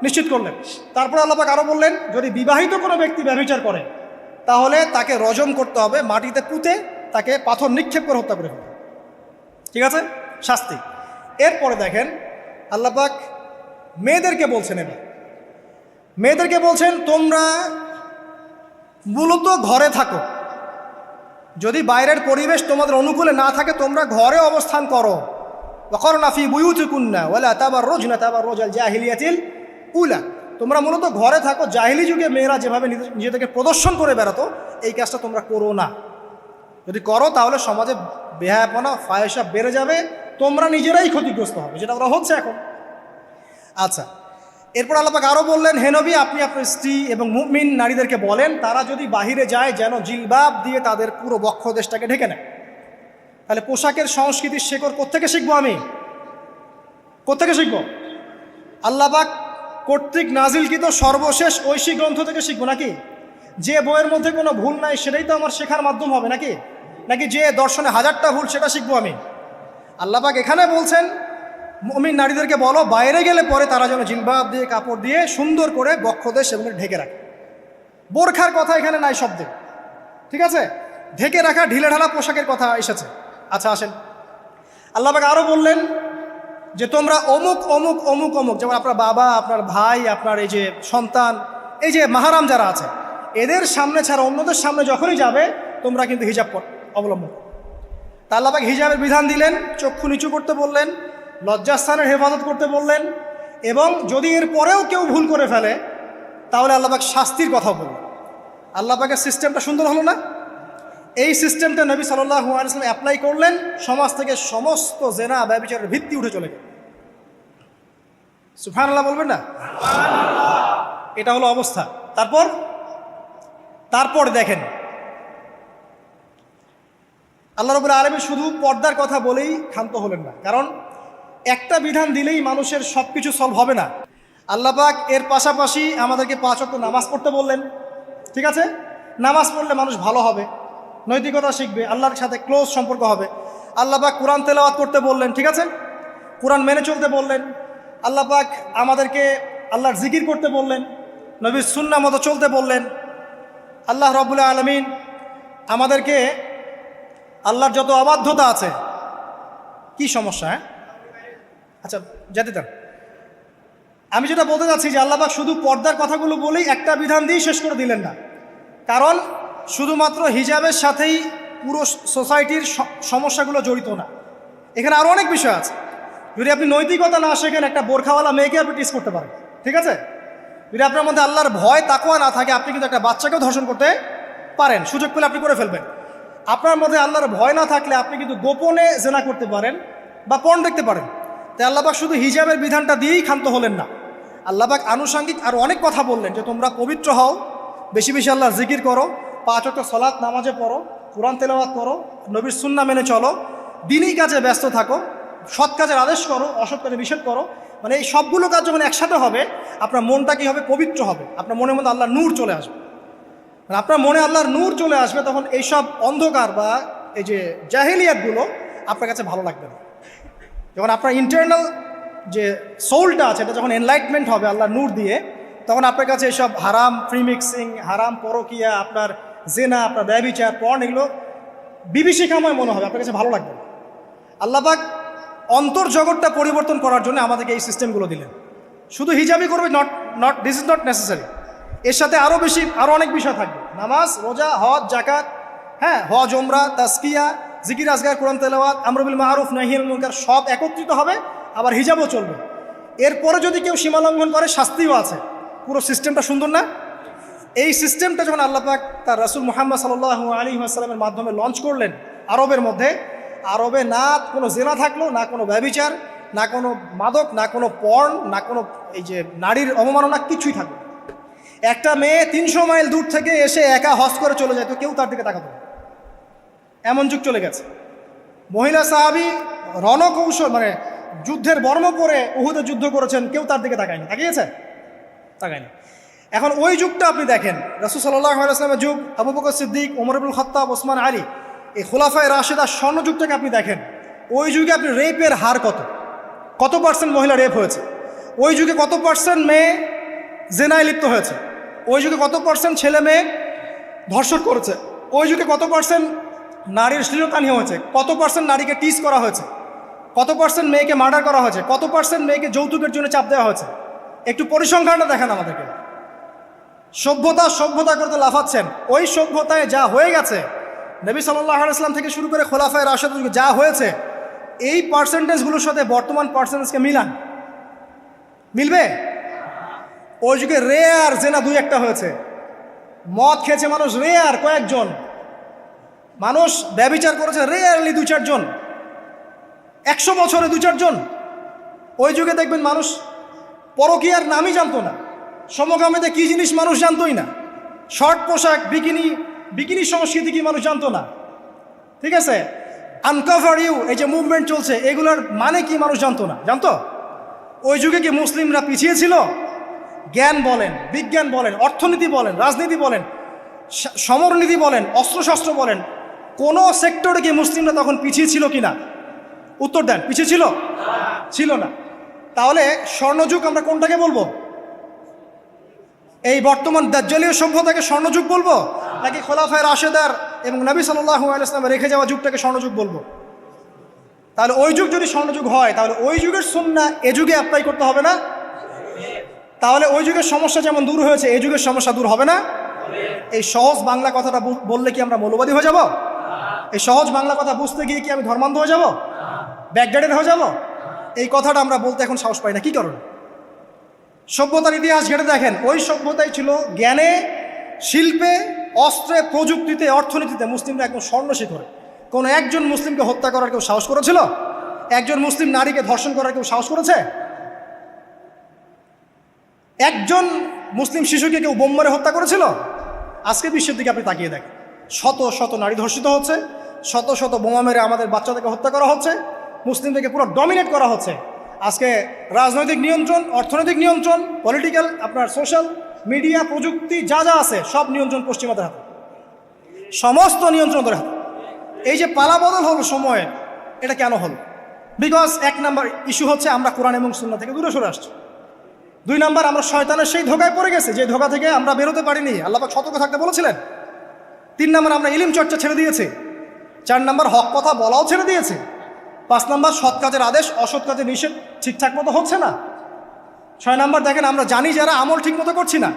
নিশ্চিত করলেন। তারপর আল্লাহ পাক আরও বললেন যদি বিবাহিত কোনো ব্যক্তি ব্যভিচার করে তাহলে তাকে রজম করতে হবে, মাটিতে পুঁতে তাকে পাথর নিক্ষেপ করে হত্যা করে ফেলবে। ঠিক আছে? শাস্তি। এরপরে দেখেন আল্লাহ পাক মেয়েদেরকে বলছেন, এবার মেয়েদেরকে বলছেন তোমরা মূলত ঘরে থাকো, যদি বাইরের পরিবেশ তোমাদের অনুকূলে না থাকে তোমরা ঘরে অবস্থান করো। ওয়াকরনা ফি বুয়ুতিকুন্না ওয়ালা তাবাররুজনা তাবাররুজাল জাহিলিয়াতিল উলা, তোমরা মূলত ঘরে থাকো। জাহিলি যুগে মেয়েরা যেভাবে নিজেদেরকে প্রদর্শন করে বেড়াতো এই কাজটা তোমরা করো না। যদি করো তাহলে সমাজে বেহায়াপনা, ফায়সা বেড়ে যাবে, তোমরা নিজেরাই ক্ষতিগ্রস্ত হবে, যেটা ওরা হচ্ছে এখন। আচ্ছা, এরপর আল্লাহ পাক আরও বললেন হে নবী আপনি আপনার স্ত্রী এবং মুমিন নারীদেরকে বলেন তারা যদি বাহিরে যায় যেন জিলবাব দিয়ে তাদের পুরো বক্ষদেশটাকে ঢেকে নেয়। তাহলে পোশাকের সংস্কৃতির শেকড় কোত্থেকে শিখবো? আমি কোত্থেকে শিখবো? আল্লাহ পাক কর্তৃক নাজিলকৃত সর্বশেষ ঐশী গ্রন্থ থেকে শিখবো নাকি? যে বইয়ের মধ্যে কোনো ভুল নাই সেটাই তো আমার শেখার মাধ্যম হবে নাকি? নাকি যে দর্শনে 1000টা ভুল সেটা শিখবো আমি? আল্লাহ পাক এখানে বলছেন মুমিন নারীদেরকে বলো বাইরে গেলে পরে তারা যেন জিলবাব দিয়ে, কাপড় দিয়ে সুন্দর করে বক্ষদেশ এবং ঢেকে রাখে। বোরখার কথা এখানে নাই শব্দে। ঠিক আছে? ঢেকে রাখা ঢিলেঢালা পোশাকের কথা এসেছে। আচ্ছা আসেন, আল্লাহ পাক আরও বললেন যে তোমরা অমুক অমুক অমুক অমুক, যেমন আপনার বাবা, আপনার ভাই, আপনার এই যে সন্তান, এই যে মাহারাম যারা আছে এদের সামনে ছাড়া অন্যদের সামনে যখনই যাবে তোমরা কিন্তু হিজাব অবলম্বন। তা আল্লাহ পাক হিজাবের বিধান দিলেন, চক্ষু নিচু করতে বললেন, লজ্জাস্থানের হেফাজত করতে বললেন, এবং যদি এর পরেও কেউ ভুল করে ফেলে তাহলে আল্লাহ পাক শাস্তির কথা বললেন। আল্লাহ পাকের সিস্টেমটা সুন্দর হলো না? এই সিস্টেমটা নবী সাল্লাল্লাহু আলাইহি ওয়াসাল্লাম অ্যাপ্লাই করলেন, সমাজ থেকে সমস্ত জেনা ব্যভিচারের ভিত্তি উঠে চলে গেল। সুবহানাল্লাহ বলবেন না? এটা হলো অবস্থা। তারপর দেখেন আল্লাহ রাব্বুল আলামিন শুধু পর্দার কথা বলেই ক্ষান্ত হলেন না, কারণ একটা বিধান দিলেই মানুষের সব কিছু সলভ হবে না। আল্লাহ পাক এর পাশাপাশি আমাদেরকে 5 ওয়াক্ত নামাজ পড়তে বললেন। ঠিক আছে? নামাজ পড়লে মানুষ ভালো হবে, নৈতিকতা শিখবে, আল্লাহর সাথে ক্লোজ সম্পর্ক হবে। আল্লাহ পাক কোরআন তেলাওয়াত করতে বললেন। ঠিক আছে? কোরআন মেনে চলতে বললেন। আল্লাহ পাক আমাদেরকে আল্লাহর জিকির করতে বললেন, নবীর সুন্নাহ মতো চলতে বললেন। আল্লাহ রাব্বুল আলামিন আমাদেরকে আল্লাহর যত অবাধ্যতা আছে, কি সমস্যা? হ্যাঁ আচ্ছা যেতে দেন। আমি যেটা বলতে চাচ্ছি যে আল্লাহ পাক শুধু পর্দার কথাগুলো বলেই একটা বিধান দিয়ে শেষ করে দিলেন না, কারণ শুধুমাত্র হিজাবের সাথেই পুরো সোসাইটির সমস্যাগুলো জড়িত না, এখানে আরও অনেক বিষয় আছে। যদি আপনি নৈতিকতা না শেখেন একটা বোরখাওয়ালা মেয়েকে আপনি টিস করতে পারেন। ঠিক আছে? যদি আপনার মধ্যে আল্লাহর ভয় তাকওয়া না থাকে আপনি কিন্তু একটা বাচ্চাকেও ধর্ষণ করতে পারেন, সুযোগ পেলে আপনি করে ফেলবেন। আপনার মধ্যে আল্লাহর ভয় না থাকলে আপনি কিন্তু গোপনে জেনা করতে পারেন বা পর্ন দেখতে পারেন। তাই আল্লাহ পাক শুধু হিজাবের বিধানটা দিয়েই ক্ষান্ত হলেন না, আল্লাহ পাক আনুষঙ্গিক আরও অনেক কথা বললেন যে তোমরা পবিত্র হও, বেশি বেশি আল্লাহর জিকির করো, 5 ওয়াক্ত সালাত নামাজে পড়ো, কোরআন তেলাওয়াত করো, নবীর সুন্নাহ মেনে চলো, দিনই কাজে ব্যস্ত থাকো, সৎ কাজের আদেশ করো, অসৎ কাজে নিষেধ করো। মানে এই সবগুলো কাজ যখন একসাথে হবে আপনার মনটা কি হবে? পবিত্র হবে। আপনার মনের মধ্যে আল্লাহর নূর চলে আসবে। আপনার মনে আল্লাহর নূর চলে আসবে, তখন এইসব অন্ধকার বা এই যে জাহিলিয়াতগুলো আপনার কাছে ভালো লাগবে না। যখন আপনার ইন্টারনাল যে সোলটা আছে এটা যখন এনলাইটমেন্ট হবে আল্লাহর নূর দিয়ে, তখন আপনার কাছে এসব হারাম প্রিমিক্সিং, হারাম পরকিয়া, আপনার জেনা, আপনার ব্যভিচার, পর্ন এগুলো বিভীষিকাময় মনে হবে, আপনার কাছে ভালো লাগবে। আল্লাহ পাক অন্তর্জগৎটা পরিবর্তন করার জন্য আমাদেরকে এই সিস্টেমগুলো দিলেন। শুধু হিজাবই করবে not this is not necessary, এর সাথে আরও অনেক বিষয় থাকবে, নামাজ, রোজা, হজ, জাকাত, হ্যাঁ হজ, ওমরা, তাজকিয়া, জিকির আজগার, কোরআন তেলাওয়াত, আমর বিল মারুফ নাহি আনিল মুনকার সব একত্রিত হবে, আবার হিজাবও চলবে। এরপরে যদি কেউ সীমা লঙ্ঘন করে শাস্তিও আছে। পুরো সিস্টেমটা সুন্দর না? এই সিস্টেমটা যখন আল্লাহ পাক তার রাসূল মুহাম্মদ সাল্লাল্লাহু আলাইহি ওয়াসাল্লামের মাধ্যমে লঞ্চ করলেন আরবের মধ্যে, আরবে না কোনো জেনা থাকলো, না কোনো ব্যভিচার, না কোনো মাদক, না কোনো পর্ন, না কোনো এই যে নারীর অবমাননা, কিছুই থাকলো। একটা মেয়ে 300 মাইল দূর থেকে এসে একা হজ করে চলে যায়, তো কেউ তার দিকে তাকাতো না। এমন যুগ চলে গেছে। মহিলা সাহাবী রণকৌশল মানে যুদ্ধের বর্ম পরে উহুদে যুদ্ধ করেছেন, কেউ তার দিকে তাকায়নি। তাকিয়েছে? তাকায়নি। এখন ওই যুগটা আপনি দেখেন, রাসূল সাল্লাল্লাহু আলাইহি ওয়াসাল্লামের যুগ, আবু বকর সিদ্দিক, ওমর ইবনুল খাত্তাব, ওসমান আলী, এই খুলাফায়ে রাশেদার স্বর্ণযুগটাকে আপনি দেখেন। ওই যুগে আপনি রেপের হার কত পার্সেন্ট মহিলা রেপ হয়েছে? ওই যুগে কত পার্সেন্ট মেয়ে জেনায় লিপ্ত হয়েছে? ওই যুগে কত পার্সেন্ট ছেলে মেয়ে ধর্ষণ করেছে? ওই যুগে কত পার্সেন্ট নারীর শ্লীলতাহানি হয়েছে? কত পার্সেন্ট নারীকে টিজ করা হয়েছে? কত পার্সেন্ট মেয়েকে মার্ডার করা হয়েছে? কত পার্সেন্ট মেয়েকে যৌতুকের জন্য চাপ দেওয়া হয়েছে? একটু পরিসংখ্যানটা দেখেন আমাদেরকে। সভ্যতা করতে লাফাচ্ছেন। ওই সভ্যতায় যা হয়ে গেছে, নবী সাল্লাল্লাহু আলাইহি ওয়াসাল্লাম থেকে শুরু করে খোলাফায়ে রাশেদের যুগে যা হয়েছে, এই পার্সেন্টেজগুলোর সাথে বর্তমান পার্সেন্টেজকে মিলবে? ওই যুগে রেয়ার জেনা 2-1টা হয়েছে। মদ খেয়েছে মানুষ রেয়ার কয়েকজন, মানুষ ব্যভিচার করেছে রেয়ারলি 2-4 জন, 100 বছরে 2-4 জন। ওই যুগে দেখবেন মানুষ পরকীয়ার নামই জানতো না, সমকামিতা কি জিনিস মানুষ জানতোই না, শর্ট পোশাক বিকিনি সংস্কৃতি কি মানুষ জানতো না, ঠিক আছে? আনকভার ইউ এই যে মুভমেন্ট চলছে, এগুলোর মানে কি মানুষ জানতো না। জানতো? ওই যুগে কি মুসলিমরা পিছিয়ে ছিল? জ্ঞান বলেন, বিজ্ঞান বলেন, অর্থনীতি বলেন, রাজনীতি বলেন, সমরনীতি বলেন, অস্ত্রশস্ত্র বলেন, কোনো সেক্টরে কি মুসলিমরা তখন পিছিয়ে ছিল কি না? উত্তর দেন, পিছিয়ে ছিল? ছিল না। তাহলে স্বর্ণযুগ আমরা কোনটাকে বলবো? এই বর্তমান দাজ্জালীয় সভ্যতাকে স্বর্ণযুগ বলবো, নাকি খোলাফায়ে রাশেদার এবং নবী সাল্লাল্লাহু আলাইহি ওয়াসাল্লাম রেখে যাওয়া যুগটাকে স্বর্ণযুগ বলবো? তাহলে ওই যুগ যদি স্বর্ণযুগ হয়, তাহলে ওই যুগের সুন্নাহ এ যুগে অ্যাপ্লাই করতে হবে না? তাহলে ওই যুগের সমস্যা যেমন দূর হয়েছে, এই যুগের সমস্যা দূর হবে না? এই সহজ বাংলা কথাটা বললে কি আমরা মৌলবাদী হয়ে যাব? এই সহজ বাংলা কথা বুঝতে গিয়ে কি আমি ধর্মান্ধ হয়ে যাব, ব্যাকডেটেড হয়ে যাব? এই কথাটা আমরা বলতে এখন সাহস পাই না। কি কারণ? সভ্যতার ইতিহাস ঘেটে দেখেন, ওই সভ্যতাই ছিল জ্ঞানে, শিল্পে, অস্ত্রে, প্রযুক্তিতে, অর্থনীতিতে মুসলিমরা একদম স্বর্ণ শিখরে। কোনো একজন মুসলিমকে হত্যা করার কেউ সাহস করেছিল? একজন মুসলিম নারীকে ধর্ষণ করার কেউ সাহস করেছে? একজন মুসলিম শিশুকে কেউ বোম মেরে হত্যা করেছিল? আজকে বিশ্বের দিকে আপনি তাকিয়ে দেখেন, শত শত নারী ধর্ষিত হচ্ছে, শত শত বোমা মেরে আমাদের বাচ্চাদেরকে হত্যা করা হচ্ছে, মুসলিমদেরকে পুরো ডমিনেট করা হচ্ছে। আজকে রাজনৈতিক নিয়ন্ত্রণ, অর্থনৈতিক নিয়ন্ত্রণ, পলিটিক্যাল, আপনার সোশ্যাল মিডিয়া, প্রযুক্তি যা যা আছে সব নিয়ন্ত্রণ পশ্চিমাদের হাতে, সমস্ত নিয়ন্ত্রণ ওদের হাতে। এই যে পালাবদল হলো সময়ে, এটা কেন হলো? বিকজ 1 নাম্বার ইস্যু হচ্ছে আমরা কোরআন এবং সুন্নাহ থেকে দূরে সরে আসছি। 2 নাম্বার আমরা শয়তানের সেই ধোকায় পড়ে গেছে, যে ধোকা থেকে আমরা বেরোতে পারিনি, আল্লাহ পাক সতর্ক থাকতে বলেছিলেন। 3 নাম্বার আমরা ইলম চর্চা ছেড়ে দিয়েছি। 4 নাম্বার হক কথা বলাও ছেড়ে দিয়েছে। 5 নাম্বার সৎ কাজের আদেশ, অসৎ কাজের নিষেধ ঠিকঠাক মতো হচ্ছে না। 6 নাম্বার দেখেন আমরা জানি যারা আমল ঠিক মতো করছি না।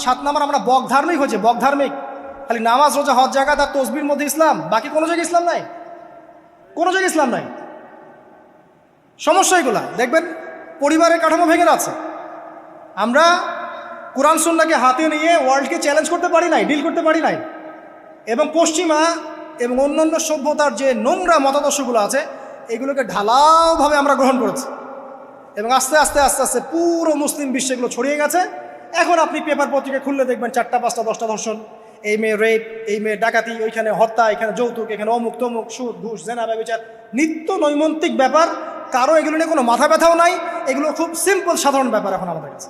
7 নাম্বার আমরা বক ধার্মিক হয়েছে, বক ধার্মিক, খালি নামাজ, রোজা, হজ, যাকাত আর তসবির মধ্যে ইসলাম, বাকি কোনো জায়গায় ইসলাম নাই, কোনো জায়গায় ইসলাম নাই। সমস্যা এগুলা দেখবেন, পরিবারের কাঠামো ভেঙে যাচ্ছে। আমরা কোরআন সুন্নাহকে হাতে নিয়ে ওয়ার্ল্ডকে চ্যালেঞ্জ করতে পারি নাই, ডিল করতে পারি নাই। এবং পশ্চিমা এবং অন্যান্য সভ্যতার যে নোংরা মতাদর্শগুলো আছে, এগুলোকে ঢালাওভাবে আমরা গ্রহণ করেছি এবং আস্তে আস্তে আস্তে আস্তে পুরো মুসলিম বিশ্বে এগুলো ছড়িয়ে গেছে। এখন আপনি পেপার পত্রিকা খুললে দেখবেন 4টা 5টা 10টা ধর্ষণ, এই মেয়ে রেপ, এই মেয়ে ডাকাতি, ওইখানে হত্যা, এখানে যৌতুক, এখানে অমুক তমুক, সুদ, ঘুষ, জেনা, ব্যভিচার, নিত্য নৈমিত্তিক ব্যাপার। কারো এগুলো নিয়ে কোনো মাথা ব্যথাও নাই, এগুলো খুব সিম্পল সাধারণ ব্যাপার এখন আমাদের কাছে।